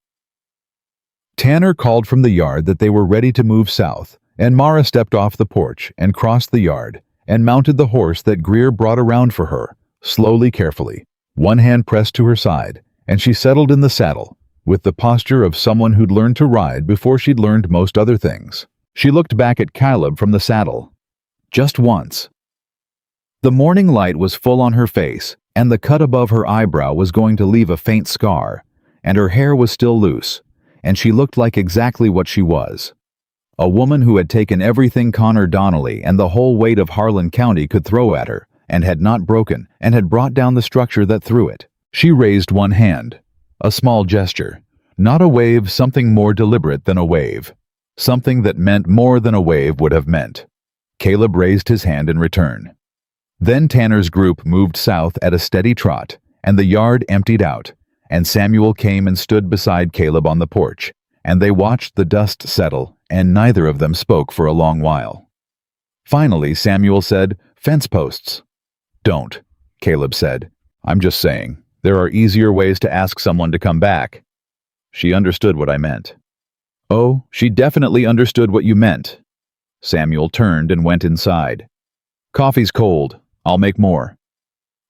Tanner called from the yard that they were ready to move south, and Mara stepped off the porch and crossed the yard and mounted the horse that Greer brought around for her, slowly, carefully, one hand pressed to her side, and she settled in the saddle, with the posture of someone who'd learned to ride before she'd learned most other things. She looked back at Caleb from the saddle. Just once. The morning light was full on her face, and the cut above her eyebrow was going to leave a faint scar, and her hair was still loose, and she looked like exactly what she was. A woman who had taken everything Connor Donnelly and the whole weight of Harlan County could throw at her, and had not broken, and had brought down the structure that threw it. She raised one hand. A small gesture. Not a wave, something more deliberate than a wave. Something that meant more than a wave would have meant. Caleb raised his hand in return. Then Tanner's group moved south at a steady trot, and the yard emptied out, and Samuel came and stood beside Caleb on the porch, and they watched the dust settle, and neither of them spoke for a long while. Finally, Samuel said, "Fence posts." "Don't," Caleb said. "I'm just saying, there are easier ways to ask someone to come back." She understood what I meant. Oh, she definitely understood what you meant. Samuel turned and went inside. "Coffee's cold. I'll make more."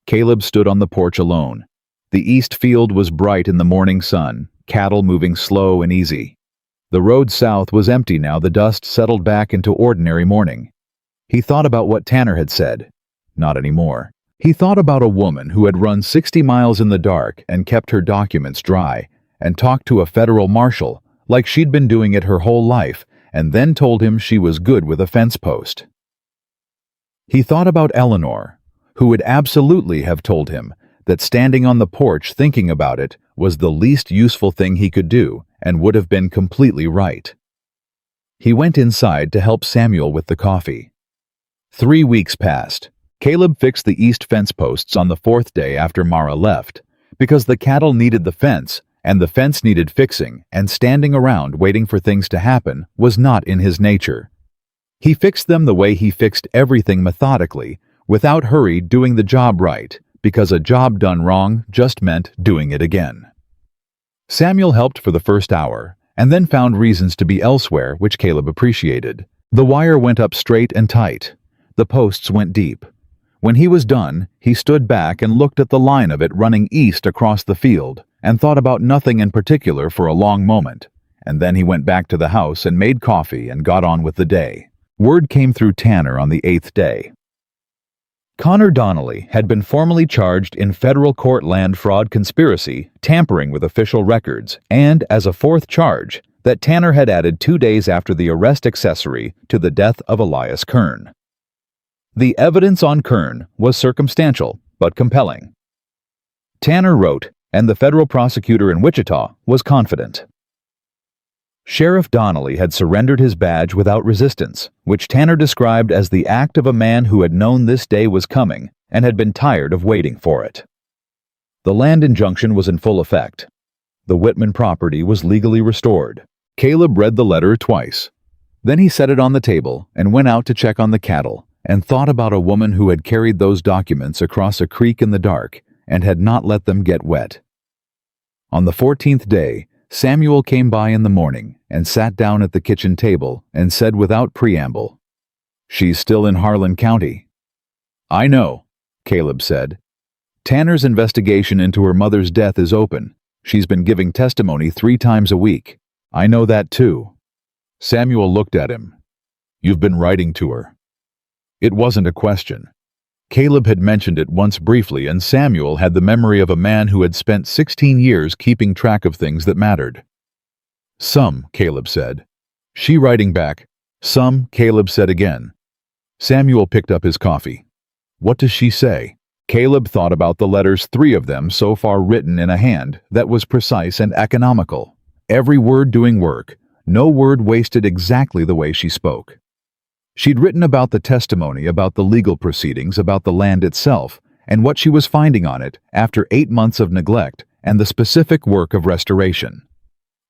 Caleb stood on the porch alone. The east field was bright in the morning sun, cattle moving slow and easy. The road south was empty now, the dust settled back into ordinary morning. He thought about what Tanner had said. Not anymore. He thought about a woman who had run 60 miles in the dark and kept her documents dry, and talked to a federal marshal like she'd been doing it her whole life, and then told him she was good with a fence post. He thought about Eleanor, who would absolutely have told him that standing on the porch thinking about it was the least useful thing he could do, and would have been completely right. He went inside to help Samuel with the coffee. 3 weeks passed. Caleb fixed the east fence posts on the 4th day after Mara left, because the cattle needed the fence, and the fence needed fixing, and standing around waiting for things to happen was not in his nature. He fixed them the way he fixed everything, methodically, without hurry, doing the job right, because a job done wrong just meant doing it again. Samuel helped for the first hour, and then found reasons to be elsewhere, which Caleb appreciated. The wire went up straight and tight. The posts went deep. When he was done, he stood back and looked at the line of it running east across the field, and thought about nothing in particular for a long moment, and then he went back to the house and made coffee and got on with the day. Word came through Tanner on the 8th day. Connor Donnelly had been formally charged in federal court land fraud conspiracy, tampering with official records, and, as a fourth charge, that Tanner had added 2 days after the arrest accessory to the death of Elias Kern. The evidence on Kern was circumstantial, but compelling. Tanner wrote, and the federal prosecutor in Wichita was confident. Sheriff Donnelly had surrendered his badge without resistance, which Tanner described as the act of a man who had known this day was coming and had been tired of waiting for it. The land injunction was in full effect. The Whitman property was legally restored. Caleb read the letter twice. Then he set it on the table and went out to check on the cattle and thought about a woman who had carried those documents across a creek in the dark and had not let them get wet. On the 14th day, Samuel came by in the morning and sat down at the kitchen table and said without preamble, "She's still in Harlan County." "I know," Caleb said. "Tanner's investigation into her mother's death is open. She's been giving testimony 3 times a week. I know that too." Samuel looked at him. "You've been writing to her." It wasn't a question. Caleb had mentioned it once briefly, and Samuel had the memory of a man who had spent 16 years keeping track of things that mattered. "Some," Caleb said. She writing back, "Some," Caleb said again. Samuel picked up his coffee. "What does she say?" Caleb thought about the letters, 3 of them so far written in a hand that was precise and economical. Every word doing work, no word wasted, exactly the way she spoke. She'd written about the testimony, about the legal proceedings, about the land itself, and what she was finding on it after 8 months of neglect and the specific work of restoration.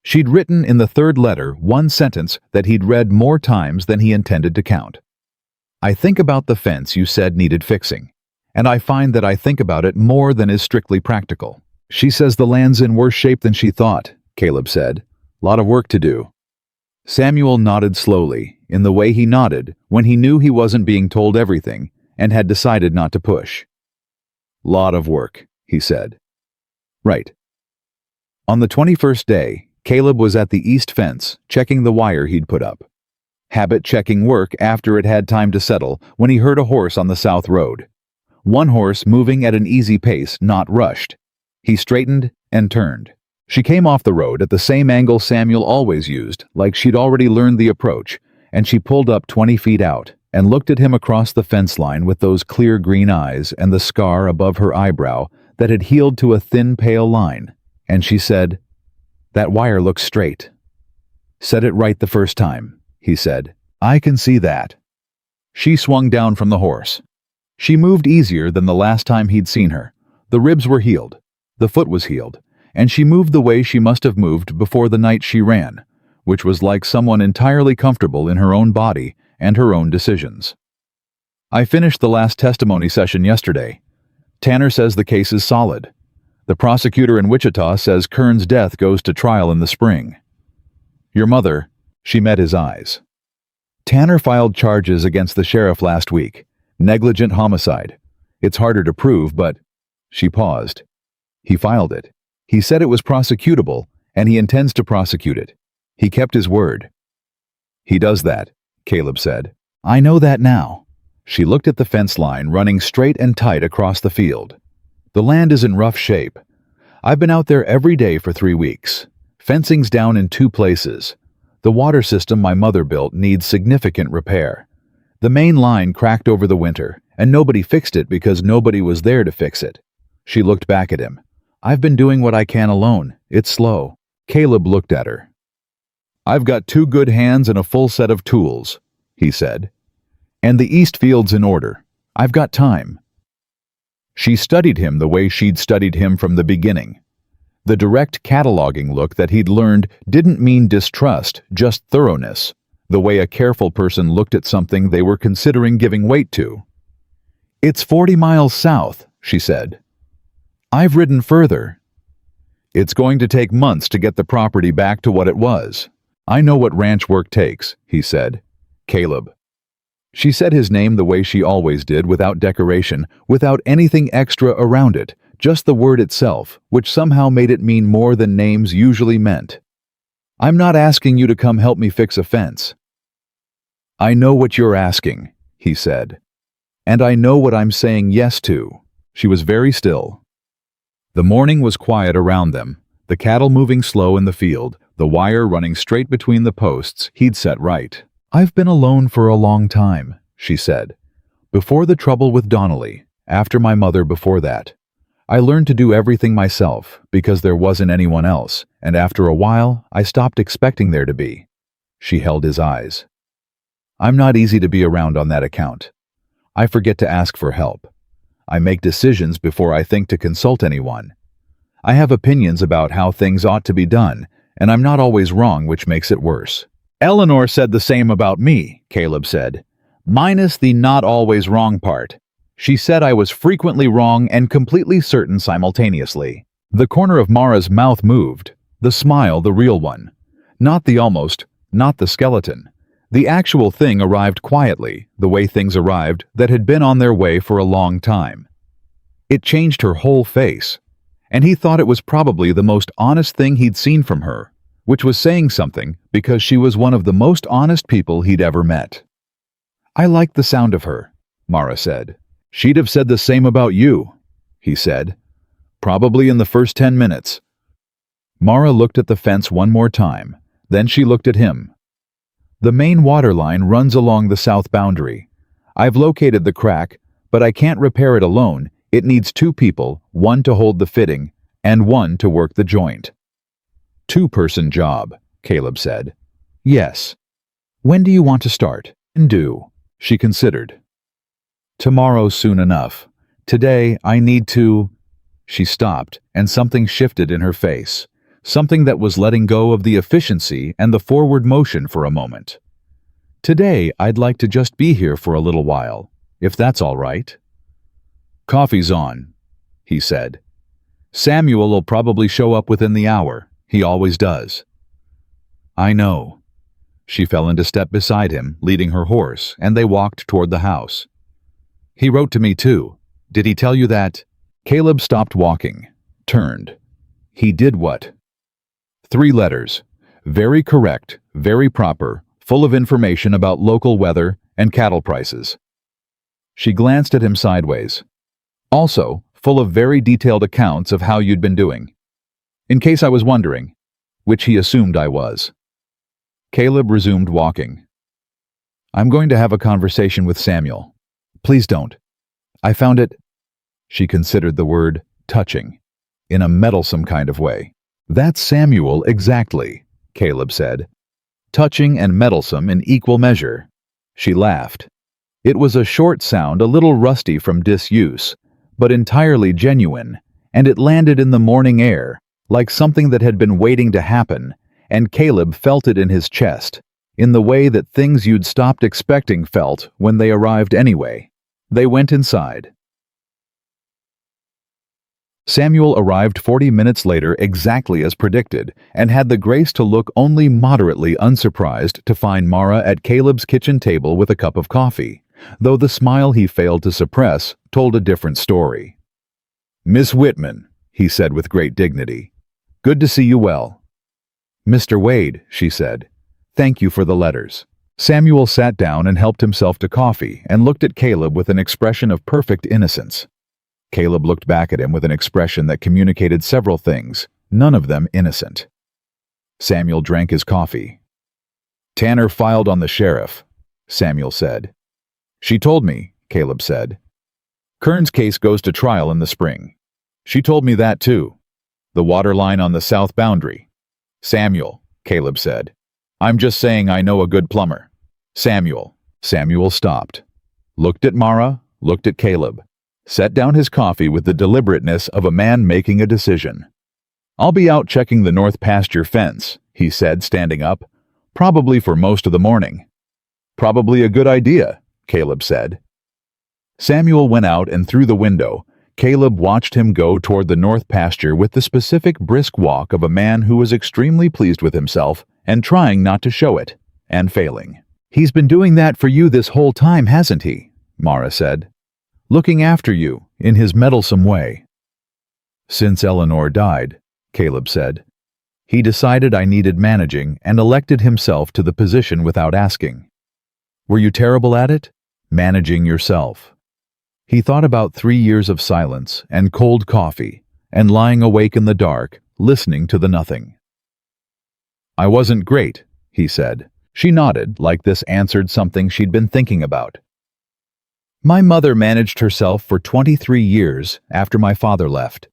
She'd written in the 3rd letter 1 sentence that he'd read more times than he intended to count. "I think about the fence you said needed fixing, and I find that I think about it more than is strictly practical." "She says the land's in worse shape than she thought," Caleb said. "Lot of work to do." Samuel nodded slowly, in the way he nodded when he knew he wasn't being told everything and had decided not to push. "Lot of work," he said. "Right." On the 21st day, Caleb was at the east fence, checking the wire he'd put up. Habit-checking work after it had time to settle when he heard a horse on the south road. One horse moving at an easy pace, not rushed. He straightened and turned. She came off the road at the same angle Samuel always used, like she'd already learned the approach, and she pulled up 20 feet out and looked at him across the fence line with those clear green eyes and the scar above her eyebrow that had healed to a thin, pale line, and she said, "That wire looks straight." "Set it right the first time," he said. "I can see that." She swung down from the horse. She moved easier than the last time he'd seen her. The ribs were healed. The foot was healed. And she moved the way she must have moved before the night she ran, which was like someone entirely comfortable in her own body and her own decisions. "I finished the last testimony session yesterday. Tanner says the case is solid. The prosecutor in Wichita says Kern's death goes to trial in the spring. Your mother," she met his eyes. "Tanner filed charges against the sheriff last week. Negligent homicide. It's harder to prove, but..." She paused. "He filed it. He said it was prosecutable, and he intends to prosecute it. He kept his word." "He does that," Caleb said. "I know that now." She looked at the fence line running straight and tight across the field. "The land is in rough shape. I've been out there every day for 3 weeks. Fencing's down in 2 places. The water system my mother built needs significant repair. The main line cracked over the winter, and nobody fixed it because nobody was there to fix it." She looked back at him. "I've been doing what I can alone. It's slow." Caleb looked at her. "I've got 2 good hands and a full set of tools," he said. "And the east field's in order. I've got time." She studied him the way she'd studied him from the beginning. The direct cataloging look that he'd learned didn't mean distrust, just thoroughness, the way a careful person looked at something they were considering giving weight to. "It's 40 miles south," she said. "I've ridden further." "It's going to take months to get the property back to what it was. I know what ranch work takes," he said. "Caleb." She said his name the way she always did, without decoration, without anything extra around it, just the word itself, which somehow made it mean more than names usually meant. "I'm not asking you to come help me fix a fence." "I know what you're asking," he said. And I know what I'm saying yes to." She was very still. The morning was quiet around them, the cattle moving slow in the field, the wire running straight between the posts he'd set right. "I've been alone for a long time," she said. "Before the trouble with Donnelly, after my mother before that. I learned to do everything myself because there wasn't anyone else, and after a while, I stopped expecting there to be." She held his eyes. "I'm not easy to be around on that account. I forget to ask for help. I make decisions before I think to consult anyone. I have opinions about how things ought to be done, and I'm not always wrong, which makes it worse." "Eleanor said the same about me," Caleb said. "Minus the not always wrong part. She said I was frequently wrong and completely certain simultaneously." The corner of Mara's mouth moved, the smile the real one. Not the almost, not the skeleton. The actual thing arrived quietly, the way things arrived that had been on their way for a long time. It changed her whole face, and he thought it was probably the most honest thing he'd seen from her, which was saying something because she was one of the most honest people he'd ever met. "I liked the sound of her," Mara said. "She'd have said the same about you," he said. "Probably in the first 10 minutes. Mara looked at the fence one more time, then she looked at him. "The main water line runs along the south boundary. I've located the crack, but I can't repair it alone. It needs 2 people, 1 to hold the fitting, and 1 to work the joint." "2-person job," Caleb said. "Yes. When do you want to start?" "Do," she considered. "Tomorrow soon enough. Today I need to—" She stopped, and something shifted in her face. Something that was letting go of the efficiency and the forward motion for a moment. "Today I'd like to just be here for a little while, if that's all right." "Coffee's on," he said. "Samuel will probably show up within the hour. He always does." "I know." She fell into step beside him, leading her horse, and they walked toward the house. "He wrote to me too. Did he tell you that?" Caleb stopped walking, turned. "He did what?" 3 letters. Very correct, very proper, full of information about local weather and cattle prices. She glanced at him sideways. "Also, full of very detailed accounts of how you'd been doing. In case I was wondering," which he assumed I was. Caleb resumed walking. "I'm going to have a conversation with Samuel. Please don't. I found it—" She considered the word touching, in a meddlesome kind of way. "That's Samuel exactly," Caleb said. "Touching and meddlesome in equal measure." She laughed. It was a short sound, a little rusty from disuse, but entirely genuine, and it landed in the morning air, like something that had been waiting to happen, and Caleb felt it in his chest, in the way that things you'd stopped expecting felt when they arrived anyway. They went inside. Samuel arrived 40 minutes later exactly as predicted, and had the grace to look only moderately unsurprised to find Mara at Caleb's kitchen table with a cup of coffee, though the smile he failed to suppress told a different story. "Miss Whitman," he said with great dignity. "Good to see you well." "Mr. Wade," she said. "Thank you for the letters." Samuel sat down and helped himself to coffee and looked at Caleb with an expression of perfect innocence. Caleb looked back at him with an expression that communicated several things, none of them innocent. Samuel drank his coffee. "Tanner filed on the sheriff," Samuel said. "She told me," Caleb said. "Kern's case goes to trial in the spring. She told me that too. The water line on the south boundary." "Samuel," Caleb said. "I'm just saying I know a good plumber." "Samuel." Samuel stopped, looked at Mara, looked at Caleb, set down his coffee with the deliberateness of a man making a decision. "I'll be out checking the north pasture fence," he said, standing up, "probably for most of the morning." "Probably a good idea," Caleb said. Samuel went out and through the window. Caleb watched him go toward the north pasture with the specific brisk walk of a man who was extremely pleased with himself and trying not to show it, and failing. "He's been doing that for you this whole time, hasn't he?" Mara said. "Looking after you, in his meddlesome way." "Since Eleanor died," Caleb said. "He decided I needed managing and elected himself to the position without asking." "Were you terrible at it? Managing yourself?" He thought about 3 years of silence and cold coffee and lying awake in the dark, listening to the nothing. "I wasn't great," he said. She nodded, like this answered something she'd been thinking about. "My mother managed herself for 23 years after my father left.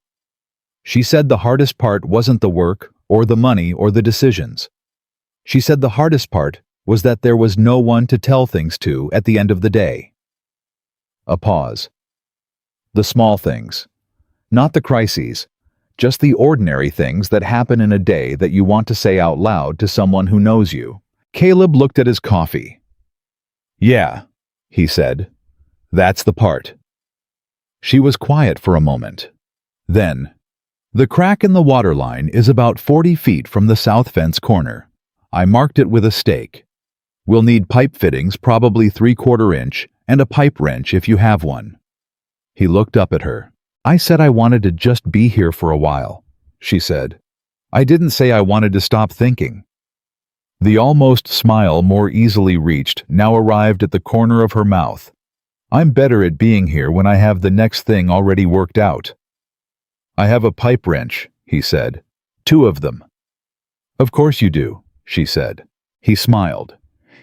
She said the hardest part wasn't the work or the money or the decisions. She said the hardest part was that there was no one to tell things to at the end of the day." A pause. "The small things. Not the crises. Just the ordinary things that happen in a day that you want to say out loud to someone who knows you." Caleb looked at his coffee. "Yeah," he said. "That's the part." She was quiet for a moment. Then, "The crack in the water line is about 40 feet from the south fence corner. I marked it with a stake. We'll need pipe fittings, probably 3/4 inch, and a pipe wrench if you have one." He looked up at her. "I said I wanted to just be here for a while," she said. "I didn't say I wanted to stop thinking." The almost smile more easily reached now arrived at the corner of her mouth. "I'm better at being here when I have the next thing already worked out." "I have a pipe wrench," he said. "2 of them." "Of course you do," she said. He smiled.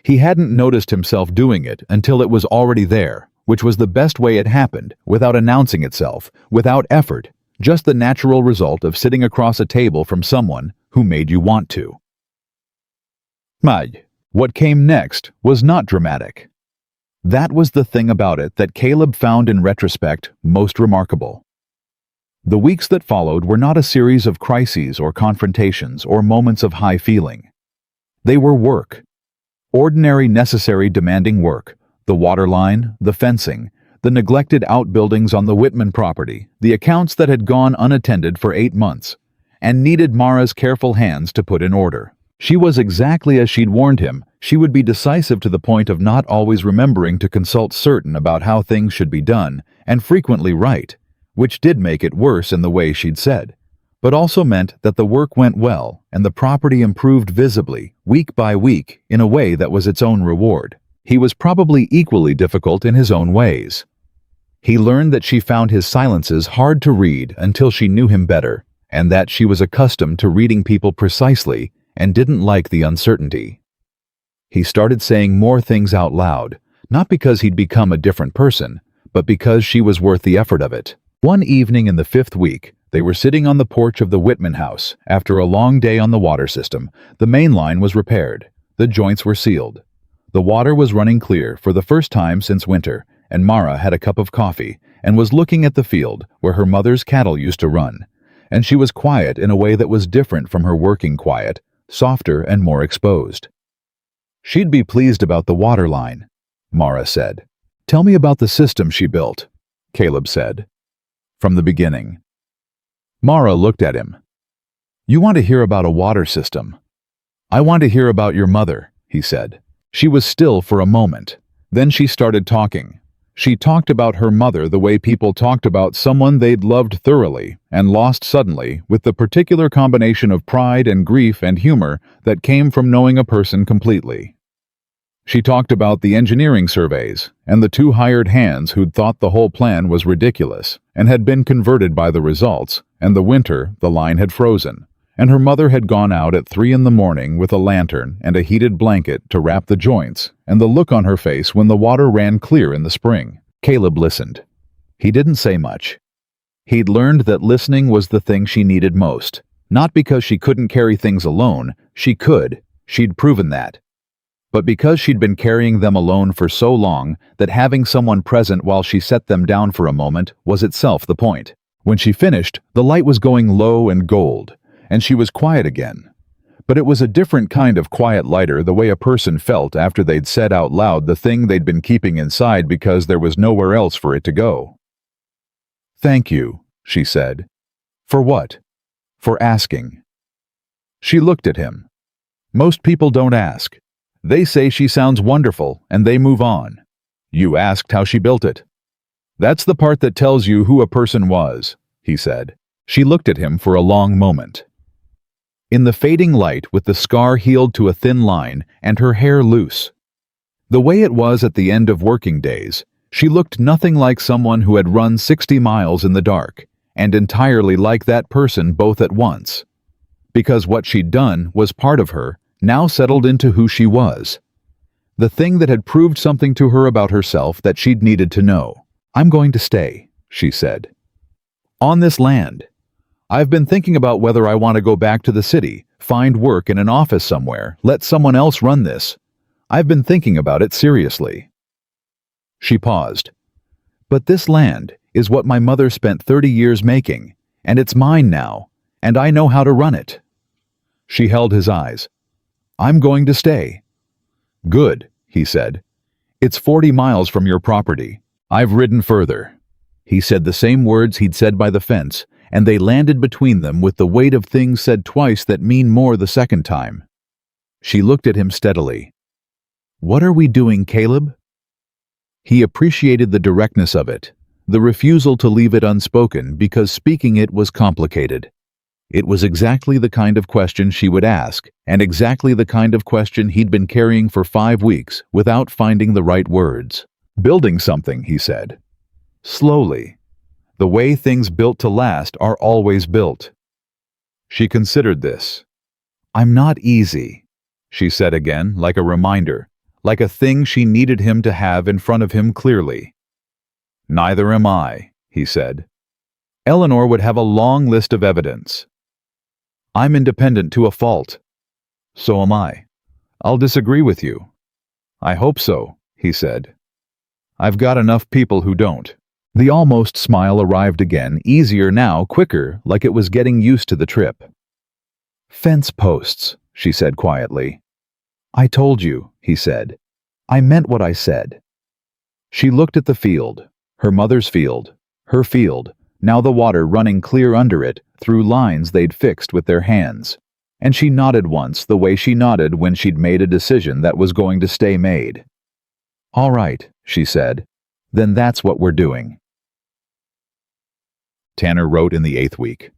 He hadn't noticed himself doing it until it was already there, which was the best way it happened, without announcing itself, without effort, just the natural result of sitting across a table from someone who made you want to. What came next was not dramatic. That was the thing about it that Caleb found in retrospect most remarkable. The weeks that followed were not a series of crises or confrontations or moments of high feeling. They were work. Ordinary, necessary, demanding work. The water line, the fencing, the neglected outbuildings on the Whitman property, the accounts that had gone unattended for 8 months, and needed Mara's careful hands to put in order. She was exactly as she'd warned him. She would be decisive to the point of not always remembering to consult certain about how things should be done, and frequently right, which did make it worse in the way she'd said, but also meant that the work went well and the property improved visibly, week by week, in a way that was its own reward. He was probably equally difficult in his own ways. He learned that she found his silences hard to read until she knew him better, and that she was accustomed to reading people precisely and didn't like the uncertainty. He started saying more things out loud, not because he'd become a different person, but because she was worth the effort of it. One evening in the 5th week, they were sitting on the porch of the Whitman house. After a long day on the water system, the main line was repaired. The joints were sealed. The water was running clear for the first time since winter, and Mara had a cup of coffee and was looking at the field where her mother's cattle used to run. And she was quiet in a way that was different from her working quiet, softer and more exposed. "She'd be pleased about the water line," Mara said. "Tell me about the system she built," Caleb said. "From the beginning." Mara looked at him. "You want to hear about a water system?" "I want to hear about your mother," he said. She was still for a moment. Then she started talking. She talked about her mother the way people talked about someone they'd loved thoroughly and lost suddenly, with the particular combination of pride and grief and humor that came from knowing a person completely. She talked about the engineering surveys and the 2 hired hands who'd thought the whole plan was ridiculous and had been converted by the results, and the winter the line had frozen, and her mother had gone out at 3 in the morning with a lantern and a heated blanket to wrap the joints, and the look on her face when the water ran clear in the spring. Caleb listened. He didn't say much. He'd learned that listening was the thing she needed most, not because she couldn't carry things alone. She could. She'd proven that. But because she'd been carrying them alone for so long that having someone present while she set them down for a moment was itself the point. When she finished, the light was going low and gold, and she was quiet again. But it was a different kind of quiet, lighter, the way a person felt after they'd said out loud the thing they'd been keeping inside because there was nowhere else for it to go. "Thank you," she said. "For what?" "For asking." She looked at him. "Most people don't ask. They say she sounds wonderful, and they move on. You asked how she built it. That's the part that tells you who a person was," he said. She looked at him for a long moment. In the fading light, with the scar healed to a thin line and her hair loose. The way it was at the end of working days, She looked nothing like someone who had run 60 miles in the dark, and entirely like that person both at once. Because what she'd done was part of her, now settled into who she was. The thing that had proved something to her about herself that she'd needed to know. "I'm going to stay," she said. "On this land. I've been thinking about whether I want to go back to the city, find work in an office somewhere, let someone else run this. I've been thinking about it seriously." She paused. "But this land is what my mother spent 30 years making, and it's mine now, and I know how to run it." She held his eyes. "I'm going to stay." "Good," he said. "It's 40 miles from your property. I've ridden further." He said the same words he'd said by the fence, and they landed between them with the weight of things said twice that mean more the second time. She looked at him steadily. "What are we doing, Caleb?" He appreciated the directness of it, the refusal to leave it unspoken because speaking it was complicated. It was exactly the kind of question she would ask, and exactly the kind of question he'd been carrying for 5 weeks without finding the right words. "Building something," he said. "Slowly. The way things built to last are always built." She considered this. "I'm not easy," she said again, like a reminder, like a thing she needed him to have in front of him clearly. "Neither am I," he said. Eleanor would have a long list of evidence. "I'm independent to a fault." "So am I. I'll disagree with you." "I hope so," he said. "I've got enough people who don't." The almost smile arrived again, easier now, quicker, like it was getting used to the trip. "Fence posts," she said quietly. "I told you," he said. "I meant what I said." She looked at the field, her mother's field, her field, now the water running clear under it, through lines they'd fixed with their hands. And she nodded once the way she nodded when she'd made a decision that was going to stay made. "All right," she said. "Then that's what we're doing." Tanner wrote in the 8th week.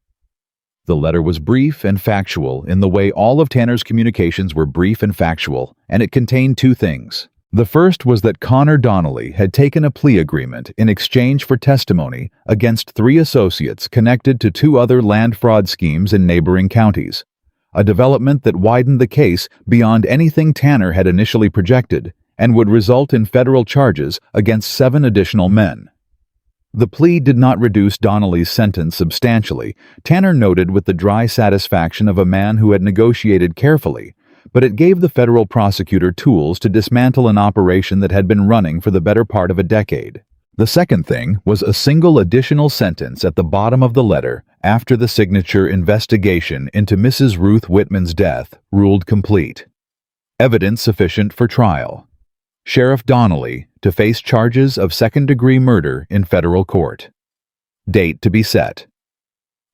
The letter was brief and factual in the way all of Tanner's communications were brief and factual, and it contained 2 things. The first was that Connor Donnelly had taken a plea agreement in exchange for testimony against 3 associates connected to 2 other land fraud schemes in neighboring counties, a development that widened the case beyond anything Tanner had initially projected and would result in federal charges against 7 additional men. The plea did not reduce Donnelly's sentence substantially, Tanner noted with the dry satisfaction of a man who had negotiated carefully, but it gave the federal prosecutor tools to dismantle an operation that had been running for the better part of a decade. The second thing was a single additional sentence at the bottom of the letter after the signature investigation into Mrs. Ruth Whitman's death ruled complete. Evidence sufficient for trial. Sheriff Donnelly to face charges of second-degree murder in federal court. Date to be set.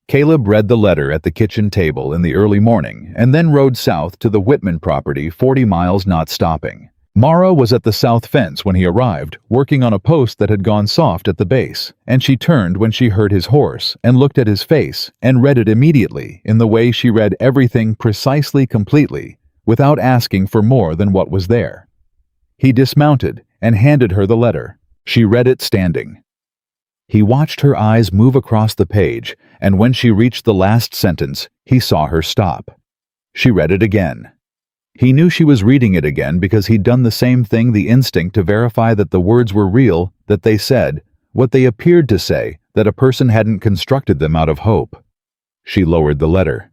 Caleb read the letter at the kitchen table in the early morning and then rode south to the Whitman property 40 miles not stopping. Mara was at the south fence when he arrived, working on a post that had gone soft at the base, and she turned when she heard his horse and looked at his face and read it immediately in the way she read everything precisely completely, without asking for more than what was there. He dismounted and handed her the letter. She read it standing. He watched her eyes move across the page, and when she reached the last sentence, he saw her stop. She read it again. He knew she was reading it again because he'd done the same thing, the instinct to verify that the words were real, that they said, what they appeared to say, that a person hadn't constructed them out of hope. She lowered the letter.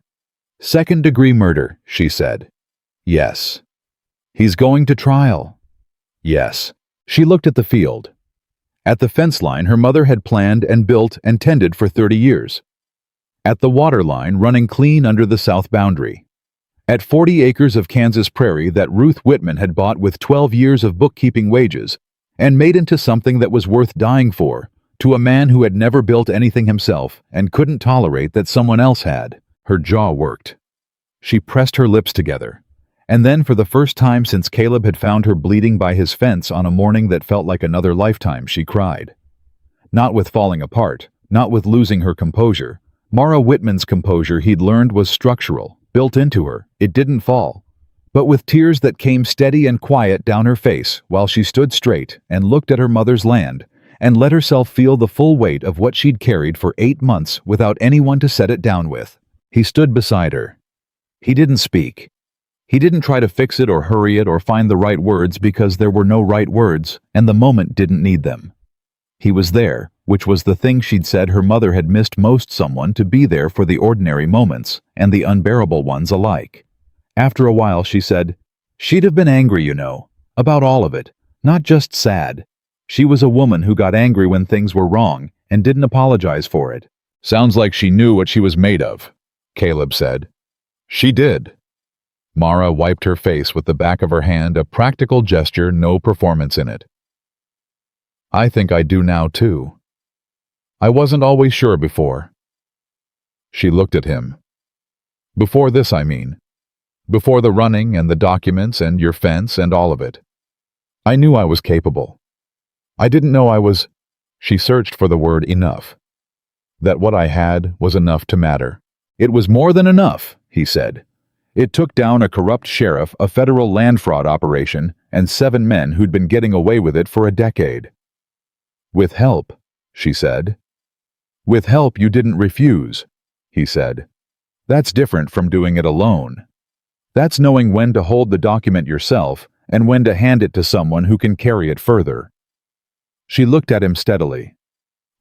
"Second-degree murder," she said. "Yes." "He's going to trial." "Yes." She looked at the field. At the fence line her mother had planned and built and tended for 30 years. At the water line running clean under the south boundary. At 40 acres of Kansas prairie that Ruth Whitman had bought with 12 years of bookkeeping wages and made into something that was worth dying for, to a man who had never built anything himself and couldn't tolerate that someone else had. Her jaw worked. She pressed her lips together. And then, for the first time since Caleb had found her bleeding by his fence on a morning that felt like another lifetime, she cried. Not with falling apart, not with losing her composure. Mara Whitman's composure he'd learned was structural, built into her. It didn't fall. but with tears that came steady and quiet down her face while she stood straight and looked at her mother's land and let herself feel the full weight of what she'd carried for 8 months without anyone to set it down with. He stood beside her. He didn't speak. He didn't try to fix it or hurry it or find the right words because there were no right words and the moment didn't need them. He was there, which was the thing she'd said her mother had missed most, someone to be there for the ordinary moments and the unbearable ones alike. After a while she said, "She'd have been angry, you know, about all of it, not just sad. She was a woman who got angry when things were wrong and didn't apologize for it." "Sounds like she knew what she was made of," Caleb said. "She did." Mara wiped her face with the back of her hand, a practical gesture, no performance in it. "I think I do now, too. I wasn't always sure before." She looked at him. "Before this, I mean. Before the running and the documents and your fence and all of it. I knew I was capable. I didn't know I was—" She searched for the word enough. That what I had was enough to matter. "It was more than enough," he said. "It took down a corrupt sheriff, a federal land fraud operation, and 7 men who'd been getting away with it for a decade." "With help," she said. "With help you didn't refuse," he said. "That's different from doing it alone. That's knowing when to hold the document yourself and when to hand it to someone who can carry it further." She looked at him steadily.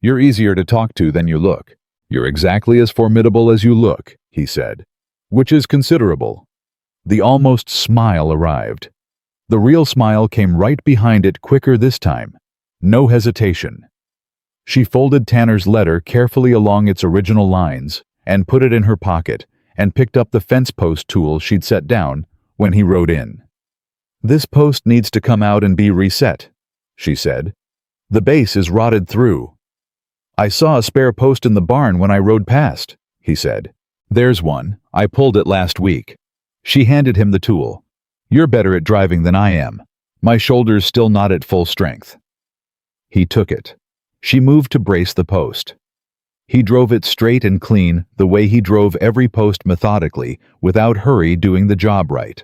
"You're easier to talk to than you look. You're exactly as formidable as you look," he said, "which is considerable." The almost smile arrived. The real smile came right behind it, quicker this time. No hesitation. She folded Tanner's letter carefully along its original lines and put it in her pocket and picked up the fence post tool she'd set down when he rode in. "This post needs to come out and be reset," she said. "The base is rotted through." "I saw a spare post in the barn when I rode past," he said. "There's one. I pulled it last week." She handed him the tool. "You're better at driving than I am. My shoulder's still not at full strength." He took it. She moved to brace the post. He drove it straight and clean, the way he drove every post methodically, without hurry, doing the job right.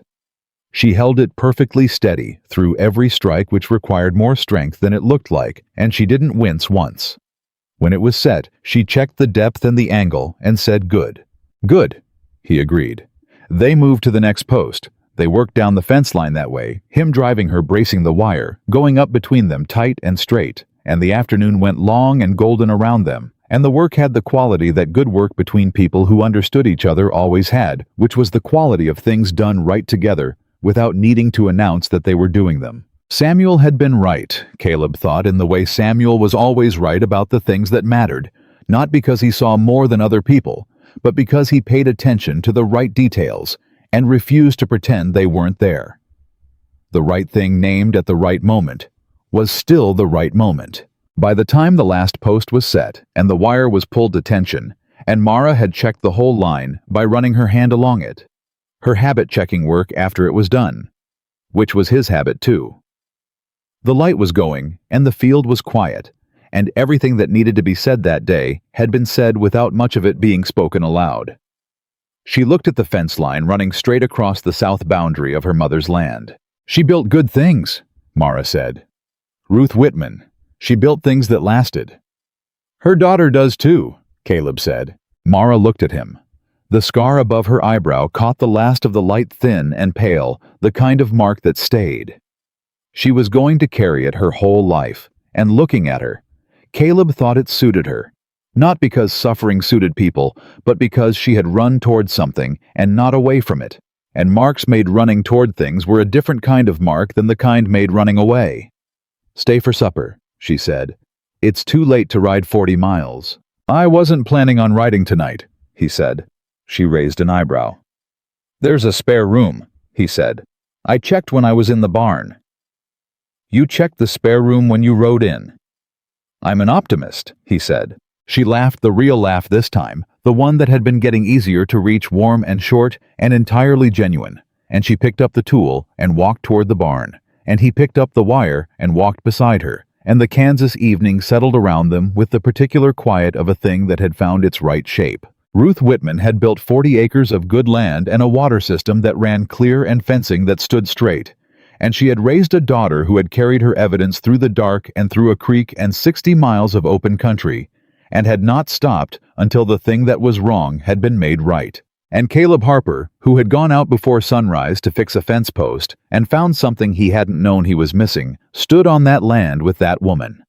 She held it perfectly steady through every strike, which required more strength than it looked like, and she didn't wince once. When it was set, she checked the depth and the angle and said, "Good." "Good," he agreed. They moved to the next post. They worked down the fence line that way, him driving her, bracing the wire, going up between them tight and straight, and the afternoon went long and golden around them, and the work had the quality that good work between people who understood each other always had, which was the quality of things done right together, without needing to announce that they were doing them. Samuel had been right, Caleb thought, in the way Samuel was always right about the things that mattered, not because he saw more than other people, but because he paid attention to the right details and refused to pretend they weren't there. The right thing named at the right moment was still the right moment. By the time the last post was set and the wire was pulled to tension, and Mara had checked the whole line by running her hand along it, her habit-checking work after it was done, which was his habit too. The light was going, and the field was quiet, and everything that needed to be said that day had been said without much of it being spoken aloud. She looked at the fence line running straight across the south boundary of her mother's land. "She built good things," Mara said. "Ruth Whitman. She built things that lasted." "Her daughter does too," Caleb said. Mara looked at him. The scar above her eyebrow caught the last of the light, thin and pale, the kind of mark that stayed. She was going to carry it her whole life, and looking at her, Caleb thought it suited her. Not because suffering suited people, but because she had run toward something and not away from it, and marks made running toward things were a different kind of mark than the kind made running away. "Stay for supper," she said. "It's too late to ride 40 miles. "I wasn't planning on riding tonight," he said. She raised an eyebrow. "There's a spare room," he said. "I checked when I was in the barn." "You checked the spare room when you rode in." "I'm an optimist," he said. She laughed, the real laugh this time, the one that had been getting easier to reach, warm and short and entirely genuine, and she picked up the tool and walked toward the barn, and he picked up the wire and walked beside her, and the Kansas evening settled around them with the particular quiet of a thing that had found its right shape. Ruth Whitman had built 40 acres of good land and a water system that ran clear and fencing that stood straight. And she had raised a daughter who had carried her evidence through the dark and through a creek and 60 miles of open country, and had not stopped until the thing that was wrong had been made right. And Caleb Harper, who had gone out before sunrise to fix a fence post and found something he hadn't known he was missing, stood on that land with that woman.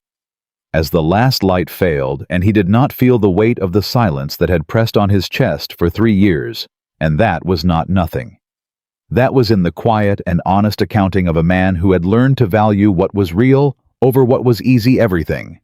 As the last light failed and he did not feel the weight of the silence that had pressed on his chest for 3 years, and that was not nothing. That was in the quiet and honest accounting of a man who had learned to value what was real over what was easy everything.